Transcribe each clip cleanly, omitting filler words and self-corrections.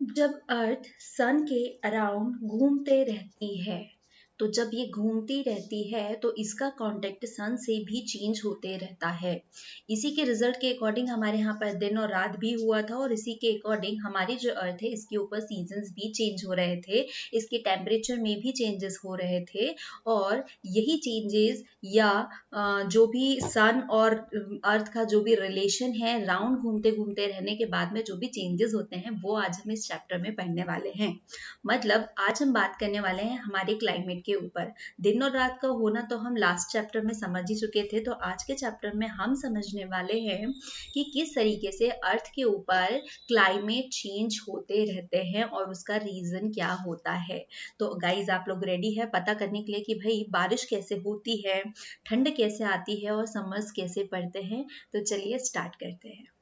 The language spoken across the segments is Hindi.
जब अर्थ सन के अराउंड घूमते रहती है, तो जब ये घूमती रहती है तो इसका कांटेक्ट सन से भी चेंज होते रहता है। इसी के रिजल्ट के अकॉर्डिंग हमारे यहाँ पर दिन और रात भी हुआ था, और इसी के अकॉर्डिंग हमारी जो अर्थ है इसके ऊपर सीजन्स भी चेंज हो रहे थे, इसके टेम्परेचर में भी चेंजेस हो रहे थे। और यही चेंजेस या जो भी सन और अर्थ का जो भी रिलेशन है राउंड घूमते घूमते रहने के बाद में जो भी चेंजेस होते हैं वो आज हम इस चैप्टर में पढ़ने वाले हैं। मतलब आज हम बात करने वाले हैं हमारे क्लाइमेट के ऊपर। दिन और रात का होना तो हम लास्ट चैप्टर में समझ ही चुके थे, तो आज के चैप्टर में हम समझने वाले हैं कि किस तरीके से अर्थ के ऊपर क्लाइमेट चेंज होते रहते हैं और उसका रीजन क्या होता है। तो गाइज आप लोग रेडी है पता करने के लिए कि भाई बारिश कैसे होती है, ठंड कैसे आती है और समर्स कैसे पड़ते हैं। तो चलिए स्टार्ट करते हैं।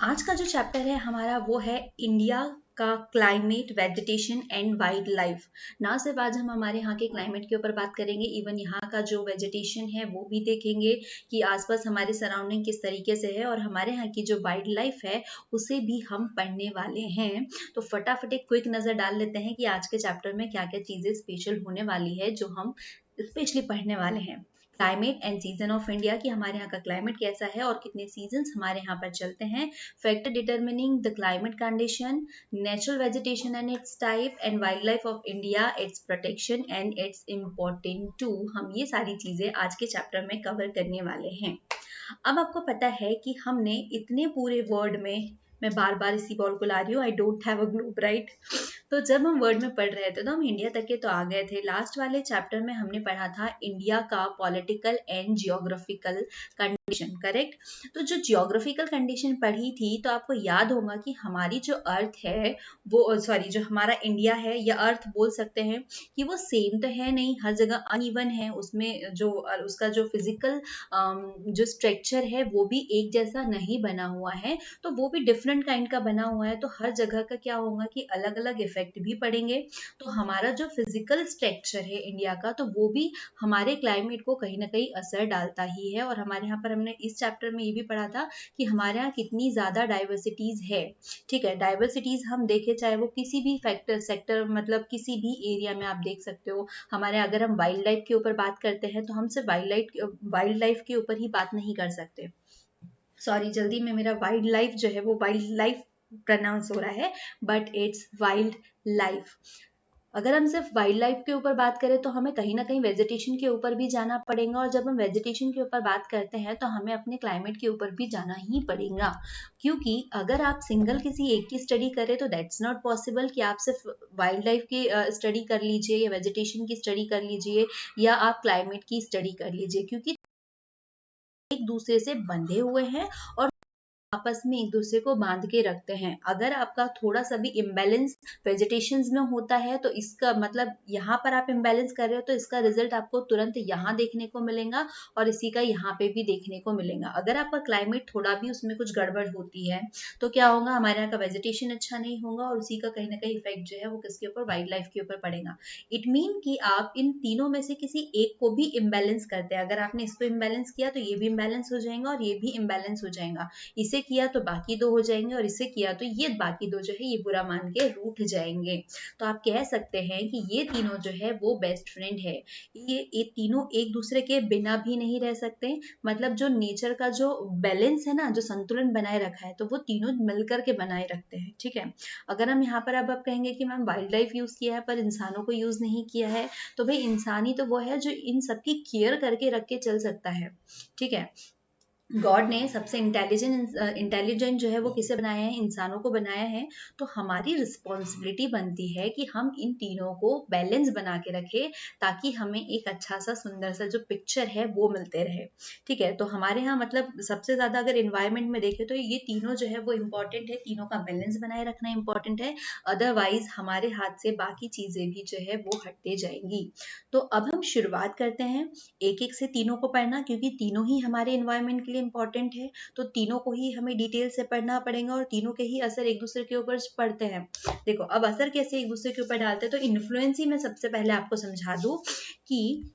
आज का जो चैप्टर है हमारा वो है इंडिया का climate, vegetation and wild life. ना सिर्फ आज हम हमारे यहाँ के क्लाइमेट के ऊपर बात करेंगे, इवन यहाँ का जो वेजिटेशन है वो भी देखेंगे कि आसपास हमारे सराउंडिंग किस तरीके से है, और हमारे यहाँ की जो वाइल्ड लाइफ है उसे भी हम पढ़ने वाले हैं। तो फटाफट एक क्विक नजर डाल लेते हैं कि आज के चैप्टर में क्या क्या चीजें स्पेशल होने वाली है जो हम स्पेशली पढ़ने वाले हैं। Climate and season of India, कि हमारे यहाँ का क्लाइमेट कैसा है और कितने सीजन्स हमारे यहाँ पर चलते हैं। Factor determining the climate condition, natural vegetation and its type, and wildlife of India, its protection and its important to. हम ये सारी चीजें आज के चैप्टर में कवर करने वाले हैं। अब आपको पता है कि हमने इतने पूरे वर्ड में, मैं बार बार इसी बॉल को ला रही हूँ, I don't have a globe right. तो जब हम वर्ड में पढ़ रहे थे तो हम इंडिया तक के तो आ गए थे। लास्ट वाले चैप्टर में हमने पढ़ा था इंडिया का political and geographical condition, correct. तो जो जियोग्राफिकल कंडीशन पढ़ी थी तो आपको याद होगा कि हमारी जो अर्थ है वो, सॉरी, जो हमारा इंडिया है या अर्थ बोल सकते हैं कि वो सेम तो है नहीं, हर जगह अनइवन है। उसमें जो उसका जो फिजिकल जो स्ट्रक्चर है वो भी एक जैसा नहीं बना हुआ है, तो वो भी डिफरेंट काइंड का बना हुआ है। तो हर जगह का क्या होगा कि अलग अलग इफेक्ट भी पड़ेंगे। तो हमारा जो फिजिकल स्ट्रक्चर है इंडिया का, तो वो भी हमारे क्लाइमेट को कहीं ना कहीं असर डालता ही है। और हमारे यहाँ पर हमने इस चैप्टर में ये भी पढ़ा था कि हमारे यहाँ कितनी ज्यादा डाइवर्सिटीज है। ठीक है, डाइवर्सिटीज हम देखें चाहे वो किसी भी फैक्टर सेक्टर, मतलब किसी भी एरिया में आप देख सकते हो। हमारे अगर हम वाइल्ड लाइफ के ऊपर बात करते हैं तो हम सिर्फ वाइल्ड लाइफ के ऊपर ही बात नहीं कर सकते। सॉरी, जल्दी में मेरा वाइल्ड लाइफ जो है वो वाइल्ड लाइफ प्रोनाउंस हो रहा है, बट इट्स वाइल्ड लाइफ। अगर हम सिर्फ वाइल्ड लाइफ के ऊपर बात करें तो हमें कहीं ना कहीं वेजिटेशन के ऊपर भी जाना पड़ेगा, और जब हम वेजिटेशन के ऊपर बात करते हैं तो हमें अपने क्लाइमेट के ऊपर भी जाना ही पड़ेगा। क्योंकि अगर आप सिंगल किसी एक की स्टडी करें तो दैट्स नॉट पॉसिबल कि आप सिर्फ वाइल्ड लाइफ की स्टडी कर लीजिए या वेजिटेशन की स्टडी कर लीजिए या आप क्लाइमेट की स्टडी कर लीजिए, क्योंकि एक दूसरे से बंधे हुए हैं और आपस में एक दूसरे को बांध के रखते हैं। अगर आपका थोड़ा सा भी इम्बैलेंस वेजिटेशंस में होता है तो इसका मतलब यहाँ पर आप इम्बैलेंस कर रहे हो तो इसका रिजल्ट आपको तुरंत यहाँ देखने को मिलेगा और इसी का यहाँ पे भी देखने को मिलेगा। अगर आपका क्लाइमेट थोड़ा भी उसमें कुछ गड़बड़ होती है तो क्या होगा, हमारे यहाँ का वेजिटेशन अच्छा नहीं होगा और उसी का कहीं ना कहीं इफेक्ट जो है वो किसके ऊपर, वाइल्ड लाइफ के ऊपर पड़ेगा। इट मीन कि आप इन तीनों में से किसी एक को भी इम्बैलेंस करते हैं। अगर आपने इसको इम्बैलेंस किया तो ये भी इम्बैलेंस हो जाएगा और ये भी इम्बैलेंस हो जाएगा। इसे किया तो बाकी दो हो जाएंगे और इसे किया तो ये बाकी दो जो है ये बुरा मान के रूठ जाएंगे। तो आप कह सकते हैं कि ये तीनों जो है वो बेस्ट फ्रेंड है। ये तीनों एक दूसरे के बिना भी नहीं रह सकते। मतलब जो नेचर का जो बैलेंस है ना, जो संतुलन बनाए रखा है, तो वो तीनों मिलकर के बनाए रखते हैं। ठीक है, अगर हम यहाँ पर अब आप कहेंगे कि मैम वाइल्ड लाइफ यूज किया है पर इंसानों को यूज नहीं किया है, तो भाई इंसान ही तो वो है जो इन सबकी केयर करके रख के चल सकता है। ठीक है, गॉड ने सबसे इंटेलिजेंट जो है वो किसे बनाया है, इंसानों को बनाया है। तो हमारी रिस्पॉन्सिबिलिटी बनती है कि हम इन तीनों को बैलेंस बना के रखें ताकि हमें एक अच्छा सा सुंदर सा जो पिक्चर है वो मिलते रहे। ठीक है, तो हमारे यहाँ मतलब सबसे ज्यादा अगर इन्वायरमेंट में देखें तो ये तीनों जो है वो इम्पोर्टेंट है, तीनों का बैलेंस बनाए रखना इम्पोर्टेंट है। अदरवाइज हमारे हाथ से बाकी चीजें भी जो है वो हटते जाएंगी। तो अब हम शुरुआत करते हैं एक एक से तीनों को पढ़ना, क्योंकि तीनों ही हमारे इन्वायरमेंट के लिए लिए इम्पोर्टेंट है, तो तीनों को ही हमें डिटेल से पढ़ना पड़ेगा और तीनों के ही असर एक दूसरे के ऊपर पड़ते हैं। देखो अब असर कैसे एक दूसरे के ऊपर डालते हैं, तो इन्फ्लुएंस ही मैं सबसे पहले आपको समझा दूं कि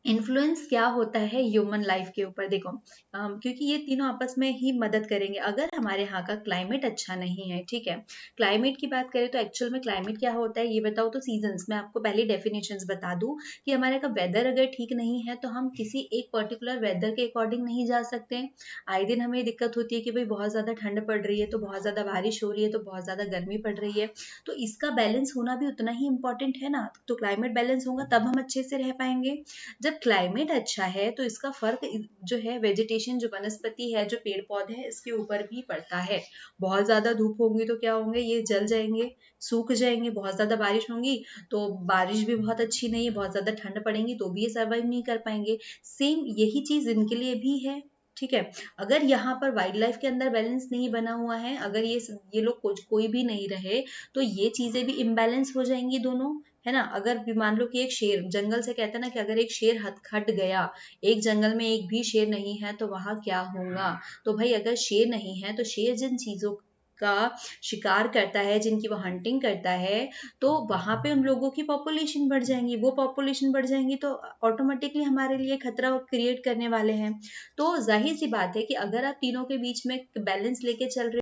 इन्फ्लुएंस क्या होता है ह्यूमन लाइफ के ऊपर। देखो क्योंकि ये तीनों आपस में ही मदद करेंगे। अगर हमारे यहाँ का क्लाइमेट अच्छा नहीं है, ठीक है, क्लाइमेट की बात करें तो एक्चुअल में क्लाइमेट क्या होता है ये बताओ तो सीजन्स, मैं आपको पहले डेफिनेशंस बता दूं कि हमारे का वेदर अगर ठीक नहीं है तो हम किसी एक पर्टिकुलर वेदर के अकॉर्डिंग नहीं जा सकते। आए दिन हमें दिक्कत होती है कि भाई बहुत ज़्यादा ठंड पड़ रही है तो बहुत ज़्यादा बारिश हो रही है तो बहुत ज़्यादा गर्मी पड़ रही है, तो इसका बैलेंस होना भी उतना ही इम्पोर्टेंट है ना। तो क्लाइमेट बैलेंस होगा तब हम अच्छे से रह पाएंगे। जब क्लाइमेट अच्छा है तो इसका फर्क जो है वेजिटेशन, जो वनस्पति है, जो पेड़ पौधे हैं, इसके ऊपर भी पड़ता है। बहुत ज्यादा धूप होगी तो क्या होंगे, ये जल जाएंगे, सूख जाएंगे। बहुत ज्यादा बारिश होगी तो बारिश भी बहुत अच्छी नहीं है, बहुत ज्यादा ठंड पड़ेगी तो भी ये सर्वाइव नहीं कर पाएंगे। सेम यही चीज इनके लिए भी है, ठीक है। अगर यहाँ पर वाइल्ड लाइफ के अंदर बैलेंस नहीं बना हुआ है, अगर ये लोग कोई भी नहीं रहे तो ये चीजें भी इम्बैलेंस हो जाएंगी दोनों, है ना। अगर भी मान लो कि एक शेर जंगल से, कहते हैं ना कि अगर एक शेर हट गया, एक जंगल में एक भी शेर नहीं है तो वहां क्या होगा। तो भाई अगर शेर नहीं है तो शेर जिन चीजों का शिकार करता है, जिनकी वो हंटिंग करता है, तो वहां पे उन लोगों की पॉपुलेशन बढ़ जाएंगी। वो पॉपुलेशन बढ़ जाएंगी तो ऑटोमेटिकली हमारे लिए खतरा क्रिएट करने वाले हैं। तो जाहिर सी बात है कि अगर आप तीनों के बीच में बैलेंस लेके चल रहे,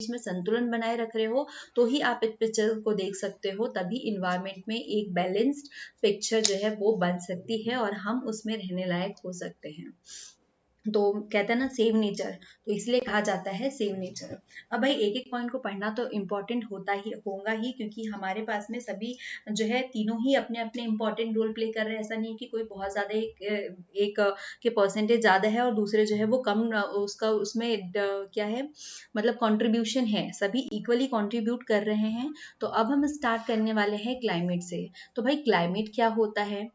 बीच में संतुलन बनाए रख रहे हो, तो ही आप इस पिक्चर को देख सकते हो। तभी इन्वायरमेंट में एक बैलेंस्ड पिक्चर जो है वो बन सकती है और हम उसमें रहने लायक हो सकते हैं। तो कहते हैं ना सेव नेचर, तो इसलिए कहा जाता है सेव नेचर। अब भाई एक एक पॉइंट को पढ़ना तो इम्पोर्टेंट होगा ही, क्योंकि हमारे पास में सभी जो है तीनों ही अपने अपने इम्पोर्टेंट रोल प्ले कर रहे हैं। ऐसा नहीं है कि कोई बहुत ज्यादा एक के परसेंटेज ज्यादा है और दूसरे जो है वो कम, उसका उसमें क्या है मतलब कंट्रीब्यूशन है, सभी इक्वली कंट्रीब्यूट कर रहे हैं। तो अब हम स्टार्ट करने वाले हैं क्लाइमेट से। तो भाई क्लाइमेट क्या होता है,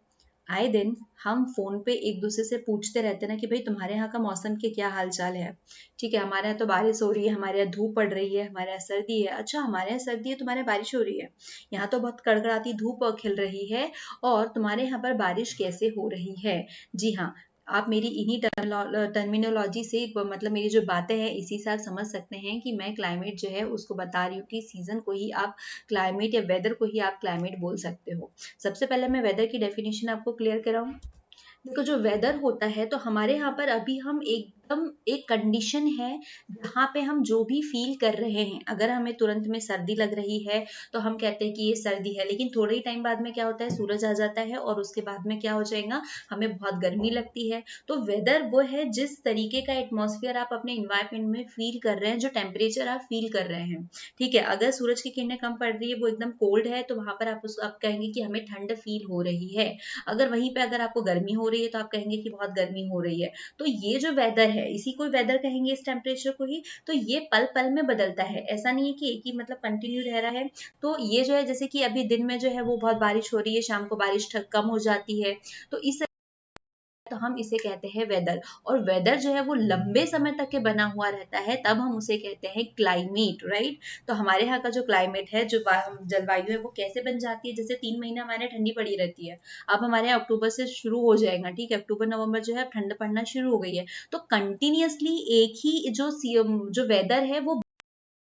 आए दिन हम फोन पे एक दूसरे से पूछते रहते हैं ना कि भाई तुम्हारे यहाँ का मौसम के क्या हाल चाल है। ठीक है, हमारे यहाँ तो बारिश हो रही है, हमारे यहाँ धूप पड़ रही है, हमारे यहाँ सर्दी है। अच्छा हमारे यहाँ सर्दी है, तुम्हारे यहाँ बारिश हो रही है। यहाँ तो बहुत कड़कड़ाती धूप खिल रही है और तुम्हारे यहाँ पर बारिश कैसे हो रही है। जी हाँ, आप मेरी इन्हीं टर्मिनोलॉजी से मतलब मेरी जो बातें हैं इसी से आप समझ सकते हैं कि मैं क्लाइमेट जो है उसको बता रही हूँ कि सीजन को ही आप क्लाइमेट या वेदर को ही आप क्लाइमेट बोल सकते हो। सबसे पहले मैं वेदर की डेफिनेशन आपको क्लियर कराऊं। देखो जो वेदर होता है तो हमारे यहाँ पर अभी हम एकदम एक कंडीशन है जहाँ पे हम जो भी फील कर रहे हैं, अगर हमें तुरंत में सर्दी लग रही है तो हम कहते हैं कि ये सर्दी है, लेकिन थोड़े ही टाइम बाद में क्या होता है, सूरज आ जाता है और उसके बाद में क्या हो जाएगा, हमें बहुत गर्मी लगती है। तो वेदर वो है जिस तरीके का एटमॉस्फेयर आप अपने इन्वायरमेंट में फील कर रहे हैं, जो टेम्परेचर आप फील कर रहे हैं। ठीक है, अगर सूरज की किरणें कम पड़ रही है, वो एकदम कोल्ड है, तो वहां पर आप कहेंगे कि हमें ठंड फील हो रही है। अगर वहीं पे अगर आपको गर्मी हो रही है तो आप कहेंगे कि बहुत गर्मी हो रही है। तो ये जो वेदर है इसी को वेदर कहेंगे, इस टेम्परेचर को ही। तो ये पल पल में बदलता है, ऐसा नहीं है कि एक ही मतलब कंटिन्यू रह रहा है। तो ये जो है जैसे कि अभी दिन में जो है वो बहुत बारिश हो रही है, शाम को बारिश कम हो जाती है, तो इस तो हम इसे कहते हैं वेदर। और वेदर जो है वो लंबे समय तक के बना हुआ रहता है, तब हम उसे कहते हैं क्लाइमेट, राइट। तो हमारे यहाँ का जो क्लाइमेट है, जो जलवायु है, वो कैसे बन जाती है, जैसे 3 महीना हमारे यहाँ ठंडी पड़ी रहती है। अब हमारे यहाँ अक्टूबर से शुरू हो जाएगा, ठीक है, अक्टूबर नवंबर जो है ठंड पड़ना शुरू हो गई है। तो कंटिन्यूअसली एक ही जो वेदर है वो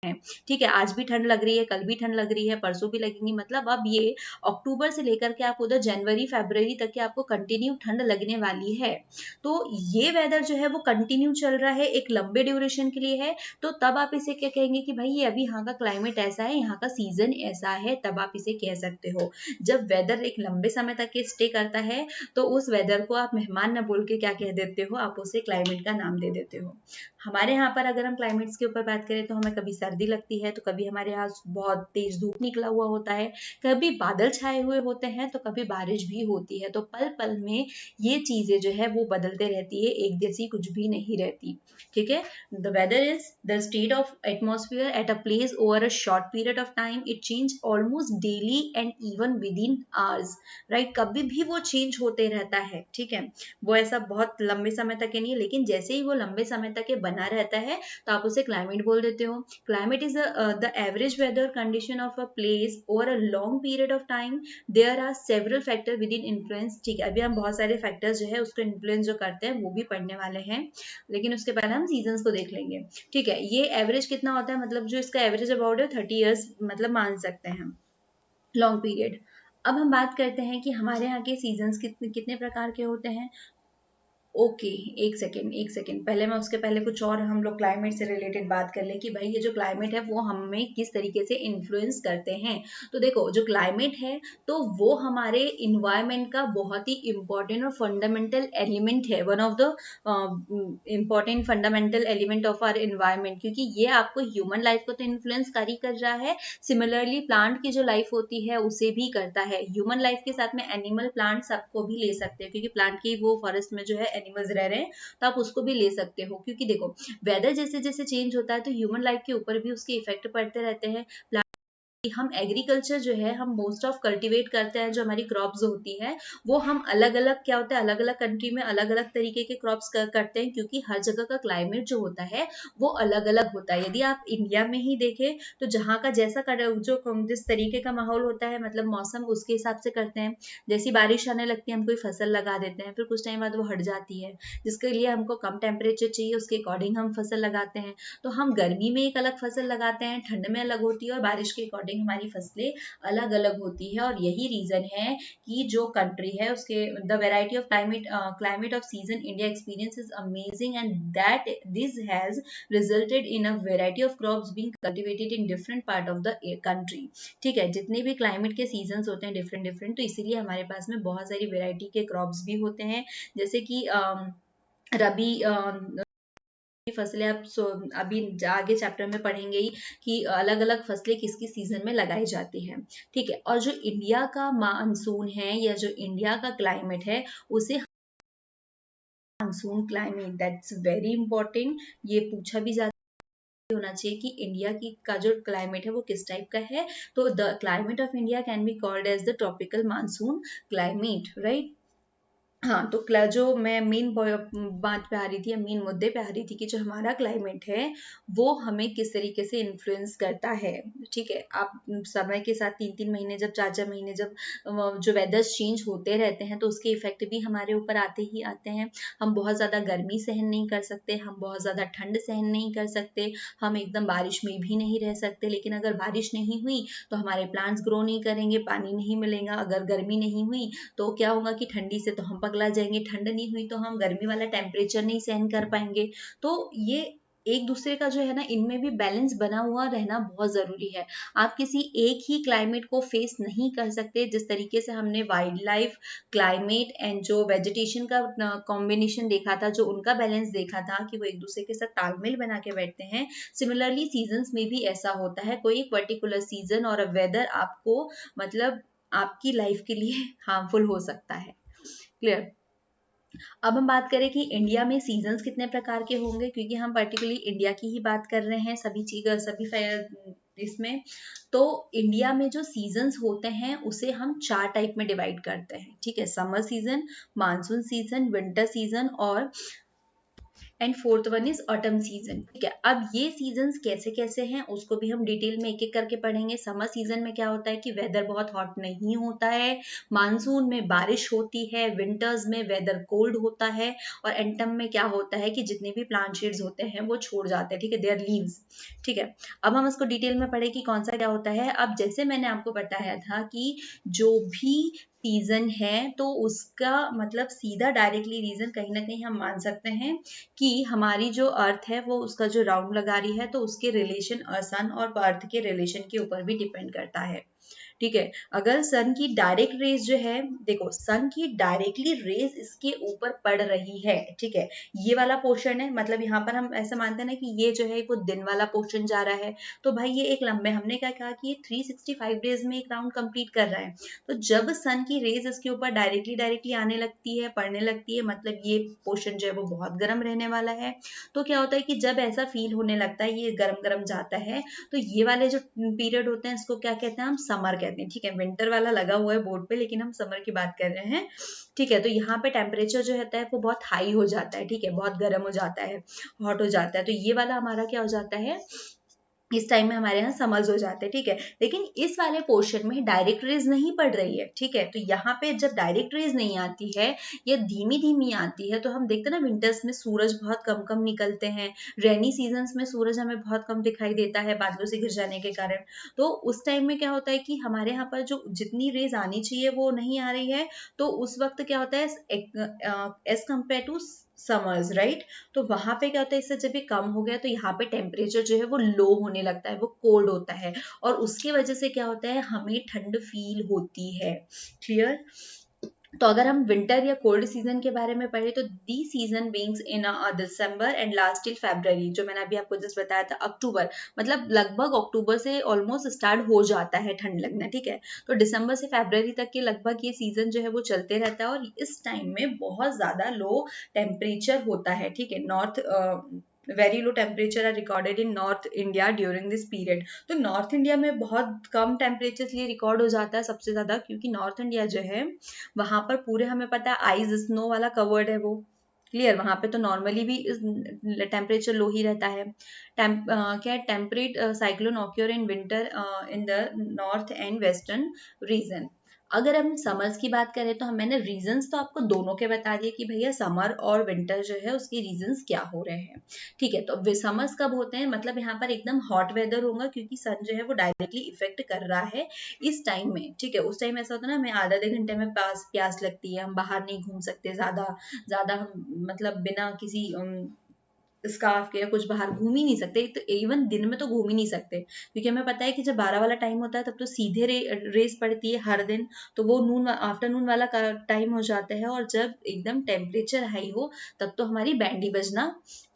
है। ठीक है, आज भी ठंड लग रही है, कल भी ठंड लग रही है, परसों भी लगेंगी। मतलब अब ये अक्टूबर से लेकर के आप उधर जनवरी फरवरी तक के आपको कंटिन्यू ठंड लगने वाली है। तो ये वेदर जो है वो कंटिन्यू चल रहा है, एक लंबे ड्यूरेशन के लिए है। तो तब आप इसे क्या कहेंगे कि भाई ये अभी यहाँ का क्लाइमेट ऐसा है, यहाँ का सीजन ऐसा है, तब आप इसे कह सकते हो। जब वेदर एक लंबे समय तक के स्टे करता है तो उस वेदर को आप मेहमान न बोल के क्या कह देते हो, आप उसे क्लाइमेट का नाम दे देते हो। हमारे यहाँ पर अगर हम क्लाइमेट्स के ऊपर बात करें तो हमें कभी सर्दी लगती है, तो कभी हमारे यहाँ बहुत तेज धूप निकला हुआ होता है, कभी बादल छाए हुए होते हैं, तो कभी बारिश भी होती है। तो पल पल में ये चीजें जो है वो बदलते रहती है, एक जैसी कुछ भी नहीं रहती। ठीक है, the weather is the state of atmosphere at a place over a short period of time. It change almost daily and even within hours, right. कभी भी वो चेंज होते रहता है, ठीक है, वो ऐसा बहुत लंबे समय तक के नहीं है, लेकिन जैसे ही वो लंबे समय तक के बना रहता है तो आप उसे क्लाइमेट बोल देते हो। Climate is the average weather condition of a place over a long period of time. There are several factor with in influence. ठीक है, अभी हम बहुत सारे फैक्टर्स जो है उसको इन्फ्लुएंस जो करते हैं वो भी पढ़ने वाले हैं, लेकिन उसके पहले हम सीजन्स को देख लेंगे। ठीक है, ये एवरेज कितना होता है, मतलब जो इसका एवरेज अबाउट है 30 ईयर्स मतलब मान सकते हैं, लॉन्ग पीरियड। अब हम बात करते हैं कि हमारे यहाँ के सीजन्स कितने कितने प्रकार के होते हैं। ओके, एक सेकेंड पहले मैं उसके पहले कुछ और हम लोग क्लाइमेट से रिलेटेड बात कर ले कि भाई ये जो क्लाइमेट है वो हमें किस तरीके से इन्फ्लुएंस करते हैं। तो देखो, जो क्लाइमेट है तो वो हमारे इन्वायरमेंट का बहुत ही इंपॉर्टेंट और फंडामेंटल एलिमेंट है, one of the important fundamental element of our environment, क्योंकि ये आपको ह्यूमन लाइफ को तो इन्फ्लुएंस कर ही कर रहा है, सिमिलरली प्लांट की जो लाइफ होती है उसे भी करता है। ह्यूमन लाइफ के साथ में एनिमल प्लांट सबको भी ले सकते हैं, क्योंकि प्लांट की वो फॉरेस्ट में जो है एनिमल्स रह रहे हैं तो आप उसको भी ले सकते हो। क्योंकि देखो, वेदर जैसे जैसे चेंज होता है तो ह्यूमन लाइफ के ऊपर भी उसके इफेक्ट पड़ते रहते हैं। हम एग्रीकल्चर जो है हम मोस्ट ऑफ कल्टीवेट करते हैं, जो हमारी क्रॉप्स होती है वो हम अलग अलग क्या होता है, अलग अलग कंट्री में अलग अलग तरीके के क्रॉप्स करते हैं, क्योंकि हर जगह का क्लाइमेट जो होता है वो अलग अलग होता है। यदि आप इंडिया में ही देखें तो जहाँ का जैसा जो जिस तरीके का माहौल होता है, मतलब मौसम, उसके हिसाब से करते हैं। जैसी बारिश आने लगती है हम कोई फसल लगा देते हैं, फिर कुछ टाइम बाद वो हट जाती है, जिसके लिए हमको कम टेम्परेचर चाहिए, उसके अकॉर्डिंग हम फसल लगाते हैं। तो हम गर्मी में एक अलग फसल लगाते हैं, ठंड में अलग होती है, और बारिश के अकॉर्डिंग हमारी फसलें अलग अलग होती है। और यही रीजन है कि जो कंट्री है उसके the variety of climate off season India experience is amazing, and that this has resulted in a variety of crops being cultivated in different part of the country. ठीक है, जितने भी क्लाइमेट के सीजन्स होते हैं डिफरेंट डिफरेंट, तो इसीलिए हमारे पास में बहुत सारी वेराइटी के क्रॉप्स भी होते हैं, जैसे कि रबी फसलें आप अभी आगे चैप्टर में पढ़ेंगे ही कि अलग अलग फसलें किस किस सीजन में लगाई जाती हैं। ठीक है, और जो इंडिया का मानसून है या जो इंडिया का क्लाइमेट है उसे monsoon climate, that's very important, ये पूछा भी जाता होना चाहिए कि इंडिया की का जो क्लाइमेट है वो किस टाइप का है। तो the climate of India can be called as the tropical monsoon climate, right. हाँ, तो जो मैं मेन बात पे आ रही थी, मेन मुद्दे पे आ रही थी कि जो हमारा क्लाइमेट है वो हमें किस तरीके से इन्फ्लुएंस करता है। ठीक है, आप समय के साथ 3-3 महीने जब 4-4 महीने जब जो वेदर्स चेंज होते रहते हैं तो उसके इफेक्ट भी हमारे ऊपर आते ही आते हैं। हम बहुत ज़्यादा गर्मी सहन नहीं कर सकते, हम बहुत ज़्यादा ठंड सहन नहीं कर सकते, हम एकदम बारिश में भी नहीं रह सकते। लेकिन अगर बारिश नहीं हुई तो हमारे प्लांट्स ग्रो नहीं करेंगे, पानी नहीं मिलेगा। अगर गर्मी नहीं हुई तो क्या होगा कि ठंडी से तो हम पगला जाएंगे, ठंड नहीं हुई तो हम गर्मी वाला टेम्परेचर नहीं सहन कर पाएंगे। तो ये एक दूसरे का जो है ना, इनमें भी बैलेंस बना हुआ रहना बहुत जरूरी है। आप किसी एक ही क्लाइमेट को फेस नहीं कर सकते। जिस तरीके से हमने वाइल्ड लाइफ, क्लाइमेट एंड जो वेजिटेशन का कॉम्बिनेशन देखा था, जो उनका बैलेंस देखा था कि वो एक दूसरे के साथ तालमेल बना के बैठते हैं, सिमिलरली सीजन्स में भी ऐसा होता है। कोई एक पर्टिकुलर सीजन और वेदर आपको मतलब आपकी लाइफ के लिए हार्मफुल हो सकता है। क्लियर। अब हम बात करें कि इंडिया में सीजन्स कितने प्रकार के होंगे, क्योंकि हम पर्टिकुलरली इंडिया की ही बात कर रहे हैं सभी चीज इसमें। तो इंडिया में जो सीजन्स होते हैं उसे हम 4 टाइप में डिवाइड करते हैं। ठीक है, summer season, monsoon season, winter season और and fourth one is autumn season. ठीक है, अब ये सीजन्स कैसे कैसे हैं उसको भी हम डिटेल में एक एक करके पढ़ेंगे। समर सीजन में क्या होता है कि वेदर बहुत हॉट नहीं होता है, मानसून में बारिश होती है, विंटर्स में वेदर कोल्ड होता है, और एंटम में क्या होता है कि जितने भी प्लांट शेड्स होते हैं वो छोड़ जाते हैं। ठीक है, देयर लीव्स। ठीक है, अब हम इसको डिटेल में पढ़े कि कौन सा क्या होता है। अब जैसे मैंने आपको बताया था कि जो भी सीजन है तो उसका मतलब सीधा डायरेक्टली रीजन कहीं ना कहीं हम मान सकते हैं कि हमारी जो अर्थ है वो उसका जो राउंड लगा रही है, तो उसके रिलेशन सन और अर्थ के रिलेशन के ऊपर भी डिपेंड करता है। ठीक है, अगर सन की डायरेक्ट रेज जो है, देखो सन की डायरेक्टली रेज इसके ऊपर पड़ रही है। ठीक है, ये वाला पोर्शन है, मतलब यहाँ पर हम ऐसा मानते हैं ना कि ये जो है वो दिन वाला पोर्शन जा रहा है, तो भाई ये एक लंबे, हमने क्या कहा कि ये 365 डेज में एक राउंड कंप्लीट कर रहा है। तो जब सन की रेज इसके ऊपर डायरेक्टली डायरेक्टली आने लगती है, पड़ने लगती है, मतलब ये पोर्शन जो है वो बहुत गर्म रहने वाला है। तो क्या होता है कि जब ऐसा फील होने लगता है, ये गर्म गर्म जाता है, तो ये वाले जो पीरियड होते हैं इसको क्या कहते हैं, हम समर कहते हैं। कहते हैं, ठीक है। विंटर वाला लगा हुआ है बोर्ड पे, लेकिन हम समर की बात कर रहे हैं, ठीक है। तो यहाँ पे टेम्परेचर जो रहता है वो बहुत हाई हो जाता है, ठीक है, बहुत गर्म हो जाता है, हॉट हो जाता है। तो ये वाला हमारा क्या हो जाता है, इस टाइम में हमारे यहाँ समर्स हो जाते हैं, ठीक है। लेकिन इस वाले पोर्शन में डायरेक्ट रेज नहीं पड़ रही है, ठीक है। तो यहाँ पे जब डायरेक्ट रेज नहीं आती है या धीमी धीमी आती है, तो हम देखते हैं ना विंटर्स में सूरज बहुत कम कम निकलते हैं, रेनी सीजन्स में सूरज हमें बहुत कम दिखाई देता है बादलों से घिर जाने के कारण। तो उस टाइम में क्या होता है कि हमारे यहाँ पर जो जितनी रेज आनी चाहिए वो नहीं आ रही है। तो उस वक्त क्या होता है, as compare to summers, right. तो वहां पे क्या होता है, इससे जब ये कम हो गया तो यहाँ पे टेम्परेचर जो है वो लो होने लगता है, वो कोल्ड होता है, और उसकी वजह से क्या होता है, हमें ठंड फील होती है। क्लियर। तो अगर हम विंटर या कोल्ड सीजन के बारे में पढ़े तो the season begins in December and last till February, जो मैंने अभी आपको जस्ट बताया था, अक्टूबर, मतलब लगभग अक्टूबर से ऑलमोस्ट स्टार्ट हो जाता है ठंड लगना, ठीक है। तो दिसंबर से फरवरी तक के लगभग ये सीजन जो है वो चलते रहता है, और इस टाइम में बहुत ज्यादा लो टेम्परेचर होता है, ठीक है। North very low temperature are recorded in north India during this period. तो नॉर्थ इंडिया में बहुत कम टेम्परेचर इसलिए रिकॉर्ड हो जाता है सबसे ज्यादा, क्योंकि नॉर्थ इंडिया जो है वहां पर पूरे हमें पता है आइस स्नो वाला कवर्ड है वो। क्लियर। वहां पे तो नॉर्मली भी टेम्परेचर लो ही रहता है। क्या temperate cyclone occur in winter in the north and western region. अगर हम समर्स की बात करें तो मैंने रीजंस तो आपको दोनों के बता दिए कि भैया समर और विंटर जो है उसके रीजंस क्या हो रहे हैं, ठीक है। तो समर्स कब होते हैं, मतलब यहाँ पर एकदम हॉट वेदर होगा, क्योंकि सन जो है वो डायरेक्टली इफेक्ट कर रहा है इस टाइम में, ठीक है। उस टाइम ऐसा होता है ना, हमें आधे घंटे में प्यास लगती है, हम बाहर नहीं घूम सकते ज्यादा ज्यादा, हम मतलब बिना किसी स्कार्फ के या कुछ बाहर घूम ही नहीं सकते। तो इवन दिन में तो घूम ही नहीं सकते, क्योंकि हमें पता है कि जब 12 वाला टाइम होता है तब तो सीधे रेस पड़ती है हर दिन, तो वो नून आफ्टरनून वाला टाइम हो जाता है, और जब एकदम टेम्परेचर हाई हो तब तो हमारी बैंडी बजना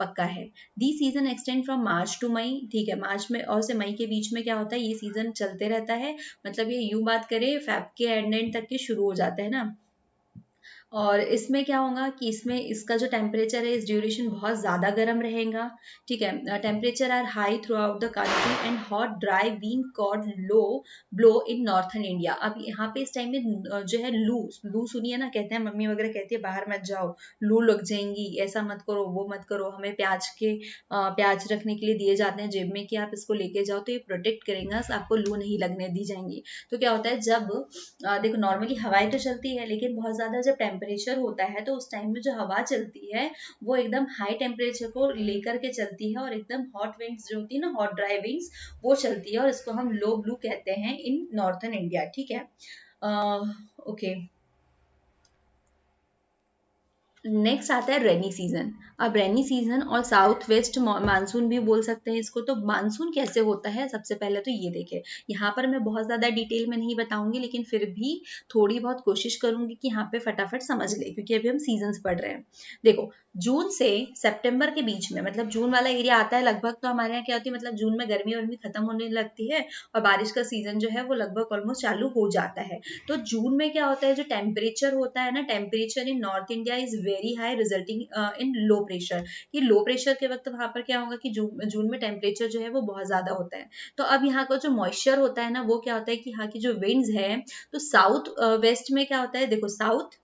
पक्का है। The season extend from March to May, ठीक है। मार्च में और से मई के बीच में क्या होता है, ये सीजन चलते रहता है, मतलब ये यूं बात करें फेब के एंड तक के शुरू हो जाता है ना। और इसमें क्या होगा कि इसमें इसका जो टेम्परेचर है इस ड्यूरेशन बहुत ज़्यादा गर्म रहेगा, ठीक है। Temperature are high throughout the country and hot dry wind called loo blow in northern India. अब यहाँ पे इस टाइम में जो है लू लू सुनिए ना, कहते हैं मम्मी वगैरह कहती है बाहर मत जाओ, लू लग जाएंगी, ऐसा मत करो वो मत करो। हमें प्याज रखने के लिए दिए जाते हैं जेब में कि आप इसको लेके जाओ तो ये प्रोटेक्ट करेगा, आपको लू नहीं लगने दी जाएंगी। तो क्या होता है, जब देखो नॉर्मली हवाएं तो चलती है, लेकिन बहुत ज्यादा जब टेम्परेचर होता है तो उस टाइम में जो हवा चलती है वो एकदम हाई टेम्परेचर को लेकर के चलती है, और एकदम हॉट विंड्स जो होती है ना, हॉट ड्राई विंड्स, वो चलती है, और इसको हम लो ब्लू कहते हैं इन नॉर्थन इंडिया, ठीक है। ओके। नेक्स्ट आता है रेनी सीजन। अब रेनी सीजन और साउथ वेस्ट मानसून भी बोल सकते हैं इसको। तो मानसून कैसे होता है, सबसे पहले तो ये देखें, यहाँ पर मैं बहुत ज्यादा डिटेल में नहीं बताऊंगी, लेकिन फिर भी थोड़ी बहुत कोशिश करूंगी कि यहाँ पे फटाफट समझ ले, क्योंकि अभी हम सीजन्स पढ़ रहे हैं। देखो, जून से सितंबर के बीच में, मतलब जून वाला एरिया आता है लगभग, तो हमारे यहाँ क्या होती है, मतलब जून में गर्मी वर्मी खत्म होने लगती है और बारिश का सीजन जो है वो लगभग ऑलमोस्ट चालू हो जाता है। तो जून में क्या होता है, जो टेम्परेचर होता है ना, temperature in north India is very high resulting in low pressure. कि लो प्रेशर के वक्त वहां पर क्या होगा कि जून में टेम्परेचर जो है वो बहुत ज्यादा होता है। तो अब यहाँ का जो मॉइस्चर होता है ना, वो क्या होता है कि यहाँ की जो विंड्स है, तो साउथ वेस्ट में क्या होता है, देखो साउथ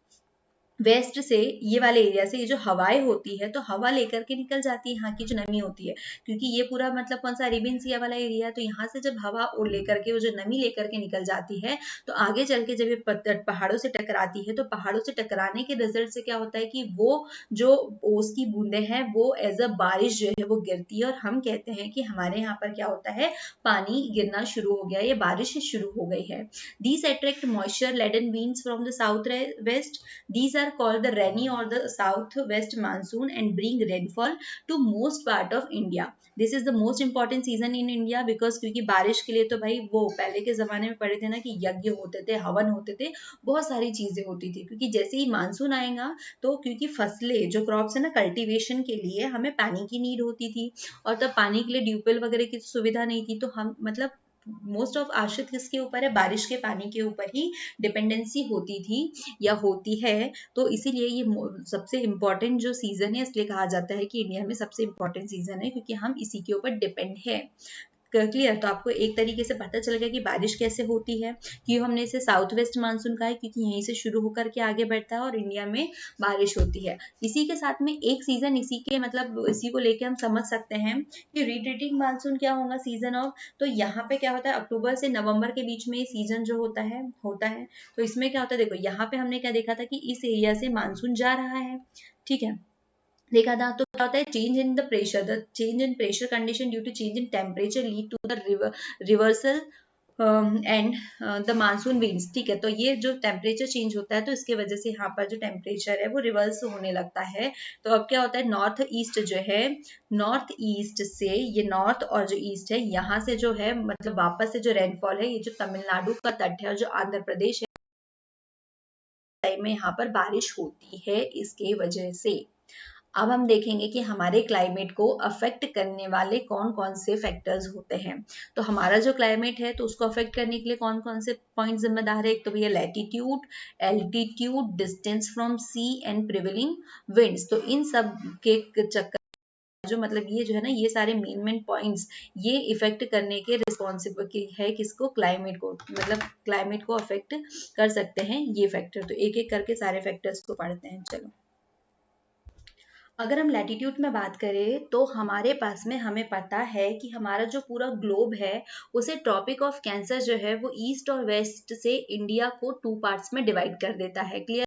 वेस्ट से ये वाले एरिया से ये जो हवाएं होती है, तो हवा लेकर के निकल जाती है यहाँ की जो नमी होती है, क्योंकि ये पूरा मतलब कौन सा अरेबियन सी वाला एरिया है। तो यहाँ से जब हवा लेकर के वो जो नमी लेकर के निकल जाती है, तो आगे चल के जब ये पहाड़ों से टकराती है, तो पहाड़ों से टकराने के रिजल्ट से क्या होता है कि वो जो ओस की बूंदे हैं वो एज अ बारिश जो है वो गिरती है, और हम कहते हैं कि हमारे यहाँ पर क्या होता है, पानी गिरना शुरू हो गया, ये बारिश शुरू हो गई है। These attract moisture laden winds from the southwest. These are called the rainy or the southwest monsoon and bring rainfall to most part of India. This is the most important season in India because क्योंकि बारिश के लिए तो भाई वो पहले के जमाने में पढ़े थे ना कि यज्ञ होते थे, हवन होते थे, बहुत सारी चीजें होती थी, क्योंकि जैसे ही मानसून आएगा तो क्योंकि फसलें जो क्रॉप्स है ना, कल्टीवेशन के लिए हमें पानी की नीड होती थी, और तब पानी के लिए ट्यूबवेल वगैरह की सुविधा नहीं थी, तो हम मतलब मोस्ट ऑफ आश्रित किसके ऊपर है, बारिश के पानी के ऊपर ही डिपेंडेंसी होती थी या होती है। तो इसीलिए ये सबसे इम्पोर्टेंट जो सीजन है, इसलिए कहा जाता है कि इंडिया में सबसे इम्पोर्टेंट सीजन है, क्योंकि हम इसी के ऊपर डिपेंड है। क्लियर। तो आपको एक तरीके से पता चल गया कि बारिश कैसे होती है। क्यों हमने इसे साउथ वेस्ट मानसून कहा है, क्योंकि यहीं से शुरू होकर के आगे बढ़ता है और इंडिया में बारिश होती है। इसी के साथ में एक सीजन इसी के मतलब इसी को लेके हम समझ सकते हैं कि रिट्रीटिंग मानसून क्या होगा, सीजन ऑफ। तो यहाँ पे क्या होता है, अक्टूबर से नवंबर के बीच में सीजन जो होता है। तो इसमें क्या होता है, देखो यहाँ पे हमने क्या देखा था कि इस एरिया से मानसून जा रहा है, ठीक है, देखा था। तो क्या होता है, change in the pressure, the change in pressure condition due to change in temperature lead to the reversal and the monsoon winds, ठीक है। तो ये जो टेम्परेचर चेंज होता है तो इसके वजह से यहाँ पर जो टेम्परेचर है वो रिवर्स होने लगता है। तो अब क्या होता है, नॉर्थ ईस्ट जो है, नॉर्थ ईस्ट से ये नॉर्थ और जो ईस्ट है यहाँ से जो है मतलब वापस से जो रेनफॉल है, ये जो तमिलनाडु का तट है और जो आंध्र प्रदेश है में यहाँ पर बारिश होती है इसके वजह से। अब हम देखेंगे कि हमारे क्लाइमेट को अफेक्ट करने वाले कौन कौन से फैक्टर्स होते हैं। तो हमारा जो क्लाइमेट है तो उसको अफेक्ट करने के लिए कौन कौन से पॉइंट जिम्मेदार है। एक तो भैया latitude, altitude, distance from sea and prevailing winds. तो इन सब के चक्कर जो मतलब ये जो है ना, ये सारे मेन पॉइंट्स ये इफेक्ट करने के रिस्पॉन्सिबल है किसको, क्लाइमेट को, मतलब क्लाइमेट को अफेक्ट कर सकते हैं ये फैक्टर। तो एक एक करके सारे फैक्टर्स को पढ़ते हैं, चलो। अगर हम लैटिट्यूड में बात करें तो हमारे पास में हमें पता है कि हमारा जो पूरा ग्लोब है उसे ट्रॉपिक ऑफ कैंसर जो है वो ईस्ट और वेस्ट से इंडिया को 2 पार्ट्स में डिवाइड कर देता है, क्लियर।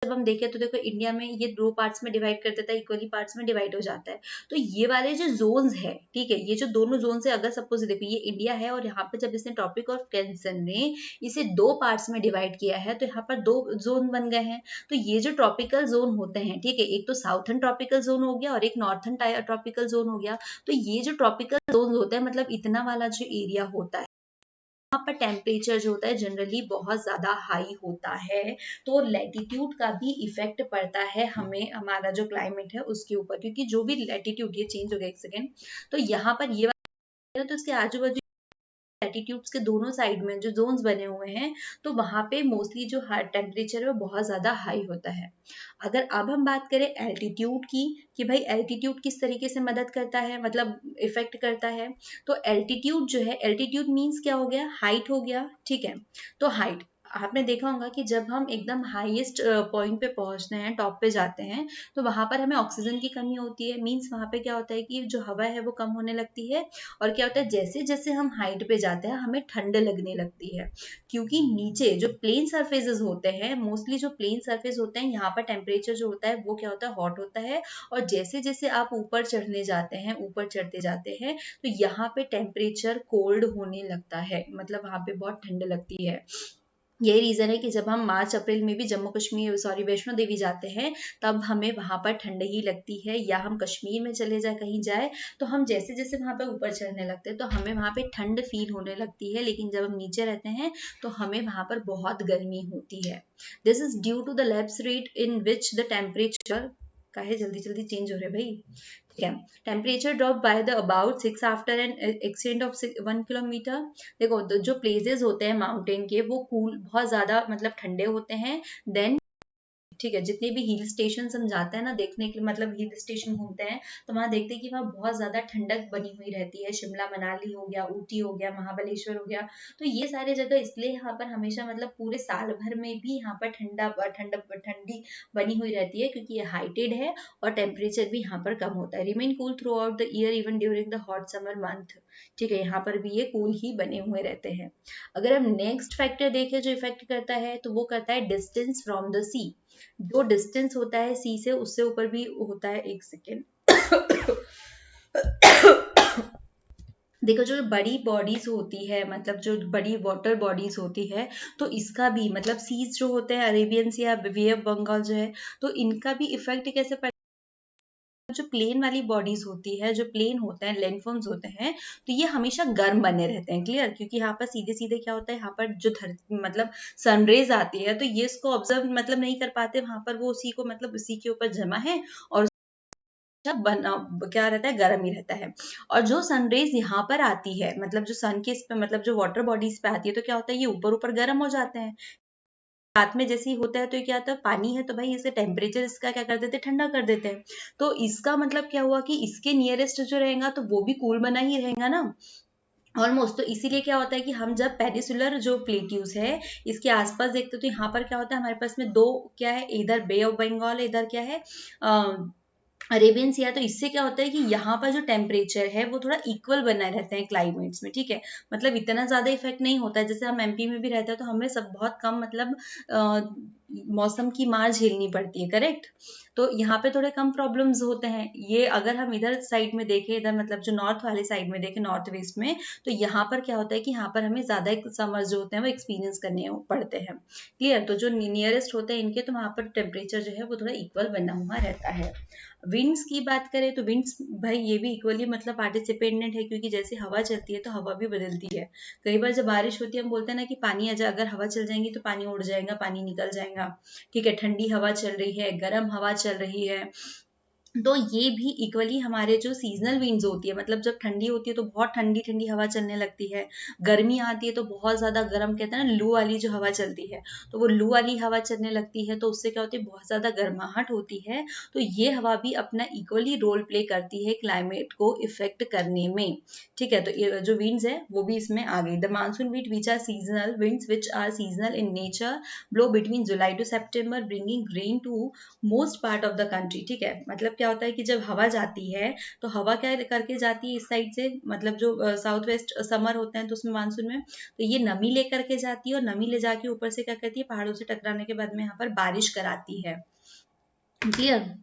जब हम देखें तो देखो इंडिया में ये 2 पार्ट्स में डिवाइड कर देता है, इक्वली पार्ट्स में डिवाइड हो जाता है। तो ये वाले जो जोन्स है, ठीक है, ये जो दोनों जोन है, अगर सपोज देखो ये इंडिया है और यहाँ पे जब इसने ट्रॉपिक ऑफ कैंसर ने इसे 2 पार्ट्स में डिवाइड किया है तो यहाँ पर 2 जोन बन गए हैं। तो ये जो ट्रॉपिकल जोन होते हैं, ठीक है, एक तो साउथर्न ट्रॉपिकल जोन हो गया और एक नॉर्थर्न ट्रॉपिकल जोन हो गया। तो ये जो ट्रॉपिकल जोन होते हैं मतलब इतना वाला जो एरिया होता है यहाँ पर टेम्परेचर जो होता है जनरली बहुत ज्यादा हाई होता है। तो लैटिट्यूड का भी इफेक्ट पड़ता है हमें, हमारा जो क्लाइमेट है उसके ऊपर, क्योंकि जो भी लैटिट्यूड, ये चेंज हो गया एक सेकेंड, तो यहाँ पर ये वाला तो इसके आजू बाजू लैटिट्यूड्स के दोनों साइड में जो जोन्स बने हुए हैं तो वहां पे मोस्टली जो टेम्परेचर है वो बहुत ज्यादा हाई होता है। अगर अब हम बात करें एल्टीट्यूड की कि भाई एल्टीट्यूड किस तरीके से मदद करता है, मतलब इफेक्ट करता है, तो एल्टीट्यूड जो है, एल्टीट्यूड मींस क्या हो गया, हाइट हो गया, ठीक है। तो हाइट आपने देखा होगा कि जब हम एकदम हाईएस्ट पॉइंट पे पहुंचते हैं, टॉप पे जाते हैं, तो वहां पर हमें ऑक्सीजन की कमी होती है। मींस वहां पे क्या होता है कि जो हवा है वो कम होने लगती है। और क्या होता है, जैसे जैसे हम हाइट पे जाते हैं हमें ठंड लगने लगती है, क्योंकि नीचे जो प्लेन सरफेसेस होते हैं, मोस्टली जो प्लेन सरफेस होते हैं यहाँ पर टेम्परेचर जो होता है वो क्या होता है, हॉट होता है। और जैसे जैसे आप ऊपर चढ़ने जाते हैं, ऊपर चढ़ते जाते हैं, तो यहाँ पे टेम्परेचर कोल्ड होने लगता है, मतलब वहां पे बहुत ठंड लगती है। यही रीजन है कि जब हम मार्च अप्रैल में भी जम्मू कश्मीर सॉरी वैष्णो देवी जाते हैं तब हमें वहां पर ठंड ही लगती है। या हम कश्मीर में चले जाए, कहीं जाए, तो हम जैसे जैसे वहां पर ऊपर चढ़ने लगते हैं तो हमें वहां पे ठंड फील होने लगती है, लेकिन जब हम नीचे रहते हैं तो हमें वहां पर बहुत गर्मी होती है। This is due to the lapse rate in which the temperature काहे जल्दी जल्दी चेंज हो रहे भाई, ठीक है। Temperature drop by the about 6 after an extend of 1 kilometre. देखो जो प्लेसेस होते हैं माउंटेन के वो कूल बहुत ज्यादा मतलब ठंडे होते हैं। देन ठीक है, जितने भी हिल स्टेशन हम जाते हैं ना देखने के लिए, मतलब हिल स्टेशन घूमते हैं, तो वहां देखते हैं कि वहाँ बहुत ज्यादा ठंडक बनी हुई रहती है। शिमला मनाली हो गया, ऊटी हो गया, महाबलेश्वर हो गया, तो ये सारे जगह इसलिए यहाँ पर हमेशा मतलब पूरे साल भर में भी यहाँ पर ठंडी बनी हुई रहती है, क्योंकि ये हाइटेड है और टेम्परेचर भी यहाँ पर कम होता है। Remain cool through out the year even during the hot summer month, ठीक है, यहाँ पर भी ये कूल ही बने हुए रहते हैं। अगर हम नेक्स्ट फैक्टर देखें जो इफेक्ट करता है तो वो करता है डिस्टेंस फ्रॉम द सी। जो डिस्टेंस होता है सी से उससे ऊपर भी होता है, एक सेकेंड देखो जो बड़ी बॉडीज होती है, मतलब जो बड़ी वाटर बॉडीज होती है, तो इसका भी मतलब सीज जो होते हैं अरेबियन सी या बे ऑफ बंगाल जो है, तो इनका भी इफेक्ट कैसे पड़ता है। जो प्लेन वाली बॉडीज होती है, जो प्लेन होते हैं, लैंडफॉर्म्स होते हैं, तो ये हमेशा गर्म बने रहते हैं, क्लियर, क्योंकि यहाँ पर सीधे सीधे क्या होता है, यहाँ पर जो मतलब सनरेज आती है तो ये इसको ऑब्जर्व मतलब नहीं कर पाते, वहां पर वो उसी को मतलब उसी के ऊपर जमा है और बना क्या रहता है, गर्म ही रहता है। और जो सनरेज यहाँ पर आती है, मतलब जो सन के इस पे मतलब जो वाटर बॉडीज पे आती है, तो क्या होता है, ये ऊपर ऊपर गर्म हो जाते हैं। रात में जैसे ही होता है तो क्या होता है, पानी है तो भाई इसे टेम्परेचर इसका क्या कर देते हैं, ठंडा कर देते हैं। तो इसका मतलब क्या हुआ कि इसके नियरेस्ट जो रहेगा तो वो भी कूल बना ही रहेगा ना, ऑलमोस्ट। तो इसीलिए क्या होता है कि हम जब पेनिसुलर जो प्लेट्यूज है इसके आसपास देखते हैं तो यहाँ पर क्या होता है, हमारे पास में दो क्या है, इधर बे ऑफ बंगाल, इधर क्या है अरेबियन सी है। तो इससे क्या होता है कि यहाँ पर जो टेम्परेचर है वो थोड़ा इक्वल बना रहते हैं क्लाइमेट्स में, ठीक है। मतलब इतना ज्यादा इफेक्ट नहीं होता है, जैसे हम एमपी में भी रहते हैं तो हमें सब बहुत कम मतलब मौसम की मार झेलनी पड़ती है, करेक्ट। तो यहाँ पे थोड़े कम प्रॉब्लम्स होते हैं। ये अगर हम इधर साइड में देखें, इधर मतलब जो नॉर्थ वाले साइड में देखें, नॉर्थ वेस्ट में, तो यहाँ पर क्या होता है कि यहाँ पर हमें ज्यादा समर जो होते हैं वो एक्सपीरियंस करने पड़ते हैं। क्लियर। तो जो नियरेस्ट होते हैं इनके, तो वहाँ पर टेम्परेचर जो है वो थोड़ा इक्वल बना हुआ रहता है। विंड्स की बात करें तो विंड्स भाई ये भी इक्वली मतलब पार्टिसिपेंडेंट है, क्योंकि जैसे हवा चलती है तो हवा भी बदलती है। कई बार जब बारिश होती है हम बोलते हैं ना कि पानी अगर हवा चल जाएंगी तो पानी उड़ जाएगा, पानी निकल जाएगा, ठीक है। ठंडी हवा चल रही है, गर्म हवा चल रही है, तो ये भी इक्वली हमारे जो सीजनल विंड्स होती है, मतलब जब ठंडी होती है तो बहुत ठंडी ठंडी हवा चलने लगती है, गर्मी आती है तो बहुत ज्यादा गर्म, कहते हैं ना लू वाली जो हवा चलती है, तो वो लू वाली हवा चलने लगती है, तो उससे क्या होती है, बहुत ज्यादा गर्माहट होती है। तो ये हवा भी अपना इक्वली रोल प्ले करती है क्लाइमेट को इफेक्ट करने में, ठीक है। तो ये जो विंड्स है वो भी इसमें आ गई। The monsoon wind which are seasonal winds which are seasonal in nature blow between July to September bringing rain to most part of the country, ठीक है। मतलब क्या होता है कि जब हवा जाती है तो हवा क्या करके जाती है इस साइड से, मतलब जो साउथ वेस्ट समर होते हैं तो उसमें मानसून में, तो ये नमी लेकर के जाती है, और नमी ले जाके ऊपर से क्या करती है, पहाड़ों से टकराने के बाद में यहाँ पर बारिश कराती है। क्लियर।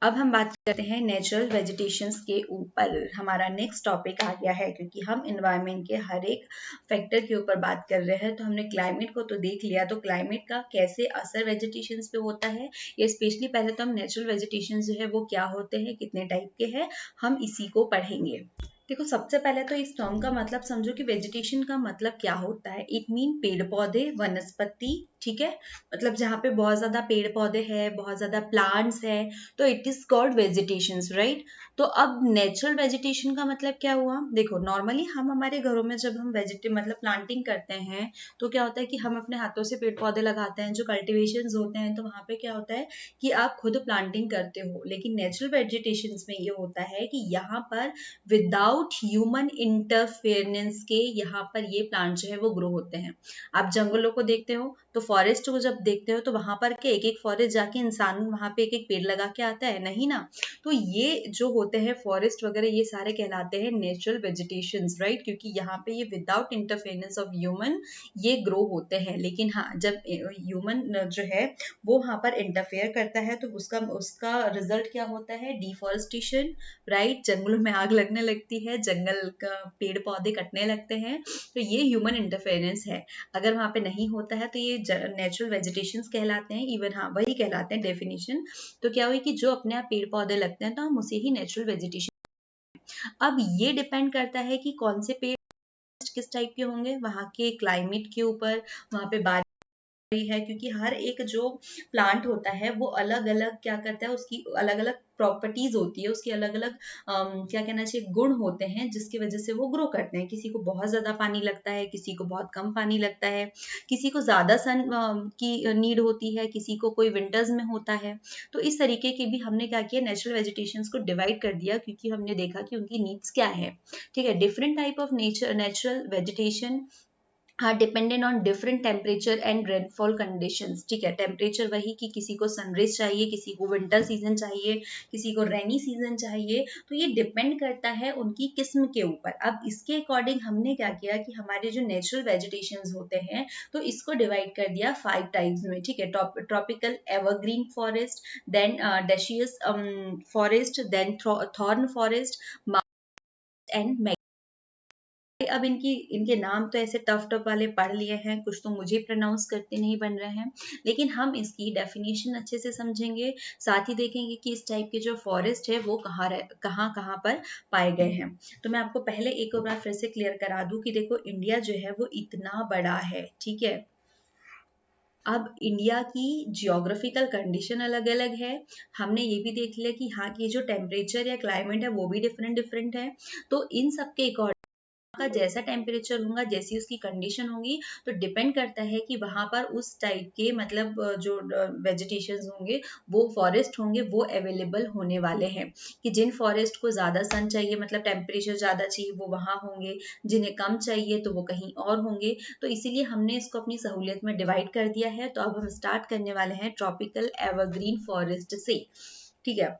अब हम बात करते हैं नेचुरल वेजिटेशंस के ऊपर। हमारा नेक्स्ट टॉपिक आ गया है, क्योंकि हम इन्वायरमेंट के हर एक फैक्टर के ऊपर बात कर रहे हैं, तो हमने क्लाइमेट को तो देख लिया, तो क्लाइमेट का कैसे असर वेजिटेशंस पे होता है, ये स्पेशली पहले तो हम नेचुरल वेजिटेशंस जो है वो क्या होते हैं, कितने टाइप के हैं, हम इसी को पढ़ेंगे। देखो, सबसे पहले तो इस टर्म का मतलब समझो कि वेजिटेशन का मतलब क्या होता है। इट मीन पेड़ पौधे, वनस्पति, ठीक है। मतलब जहाँ पे बहुत ज्यादा पेड़ पौधे हैं, बहुत ज्यादा प्लांट्स है, तो it is called vegetations, right. तो अब नेचुरल वेजिटेशन का मतलब क्या हुआ। देखो, नॉर्मली हम हमारे घरों में जब हम मतलब प्लांटिंग करते हैं तो क्या होता है कि हम अपने हाथों से पेड़ पौधे लगाते हैं, जो कल्टिवेशन होते हैं, तो वहां पे क्या होता है कि आप खुद प्लांटिंग करते हो। लेकिन नेचुरल वेजिटेशन में ये होता है कि यहाँ पर विदाउट ह्यूमन इंटरफेरेंस के यहाँ पर ये प्लांट जो है वो ग्रो होते हैं। आप जंगलों को देखते हो तो फॉरेस्ट को जब देखते हो तो वहां पर के एक एक फॉरेस्ट जाके इंसान वहां पे एक एक पेड़ लगा के आता है, नहीं ना। तो ये जो होते हैं फॉरेस्ट वगैरह, ये सारे कहलाते हैं नेचुरल वेजिटेशंस, राइट, क्योंकि यहाँ पे ये विदाउट इंटरफेरेंस ऑफ ह्यूमन ये ग्रो होते हैं। लेकिन हाँ, जब ह्यूमन जो है वो वहां पर इंटरफेयर करता है तो उसका उसका रिजल्ट क्या होता है, डिफॉरेस्टेशन, राइट। जंगलों में आग लगने लगती है, जंगल का पेड़ पौधे कटने लगते हैं, तो ये ह्यूमन इंटरफेरेंस है। अगर वहां पे नहीं होता है तो ये नेचुरल वेजिटेशंस कहलाते हैं। इवन हाँ, वही कहलाते हैं डेफिनेशन। तो क्या हुई कि जो अपने आप पेड़ पौधे लगते हैं तो हम उसे ही नेचुरल वेजिटेशन। अब ये डिपेंड करता है कि कौन से पेड़ किस टाइप के होंगे, वहां के क्लाइमेट के ऊपर, वहां पे है, क्योंकि हर एक जो प्लांट होता है वो अलग अलग क्या करता है, उसकी अलग अलग प्रॉपर्टीज होती है, उसकी अलग अलग क्या कहना चाहिए, गुण होते हैं, जिसकी वजह से वो ग्रो करते हैं। किसी को बहुत ज्यादा पानी लगता है, किसी को बहुत कम पानी लगता है, किसी को ज्यादा सन की नीड होती है, किसी को कोई विंटर्स में होता है। तो इस तरीके के भी हमने क्या किया, नेचुरल वेजिटेशंस को डिवाइड कर दिया, क्योंकि हमने देखा कि उनकी नीड्स क्या है, ठीक है। Different type of natural vegetation हाँ, dependent on different temperature and rainfall conditions, ठीक है। टेम्परेचर वही कि किसी को सनराइज चाहिए, किसी को विंटर सीजन चाहिए, किसी को रेनी सीजन चाहिए, तो ये डिपेंड करता है उनकी किस्म के ऊपर। अब इसके अकॉर्डिंग हमने क्या किया कि हमारे जो नेचुरल वेजिटेशंस होते हैं तो इसको डिवाइड कर दिया 5 टाइप्स में, ठीक है। Tropical evergreen forest, then deciduous forest, then thorn forest and. अब इनके नाम तो ऐसे टफ टफ वाले पढ़ लिए हैं, कुछ तो मुझे प्रोनाउंस करते नहीं बन रहे हैं, लेकिन हम इसकी डेफिनेशन अच्छे से समझेंगे, साथ ही देखेंगे कि इस टाइप के जो फॉरेस्ट है वो कहाँ पर पाए गए हैं। तो मैं आपको पहले एक बार फिर से क्लियर करा दूं कि देखो, इंडिया जो है वो इतना बड़ा है, ठीक है। अब इंडिया की जियोग्राफिकल कंडीशन अलग अलग है। हमने ये भी देख लिया कि हाँ की जो टेम्परेचर या क्लाइमेट है वो भी डिफरेंट डिफरेंट है। तो इन सब के का जैसा टेम्परेचर होगा, जैसी उसकी कंडीशन होगी, तो डिपेंड करता है कि वहां पर उस टाइप के मतलब जो वेजिटेशन होंगे, वो फॉरेस्ट होंगे, वो अवेलेबल होने वाले हैं। कि जिन फॉरेस्ट को ज्यादा सन चाहिए, मतलब टेम्परेचर ज्यादा चाहिए, वो वहां होंगे, जिन्हें कम चाहिए तो वो कहीं और होंगे। तो इसीलिए हमने इसको अपनी सहूलियत में डिवाइड कर दिया है। तो अब हम स्टार्ट करने वाले हैं ट्रॉपिकल एवरग्रीन फॉरेस्ट से। ठीक है,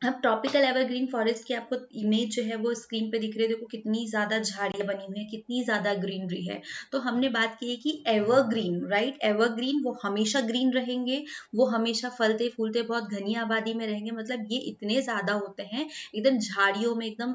अब ट्रॉपिकल एवरग्रीन फॉरेस्ट की आपको इमेज जो है वो स्क्रीन पे दिख रही है। देखो कितनी ज्यादा झाड़ियां बनी हुई है, कितनी ज्यादा ग्रीनरी है। तो हमने बात की है कि एवरग्रीन, राइट, एवरग्रीन वो हमेशा ग्रीन रहेंगे, वो हमेशा फलते फूलते बहुत घनी आबादी में रहेंगे। मतलब ये इतने ज्यादा होते हैं, एकदम झाड़ियों में, एकदम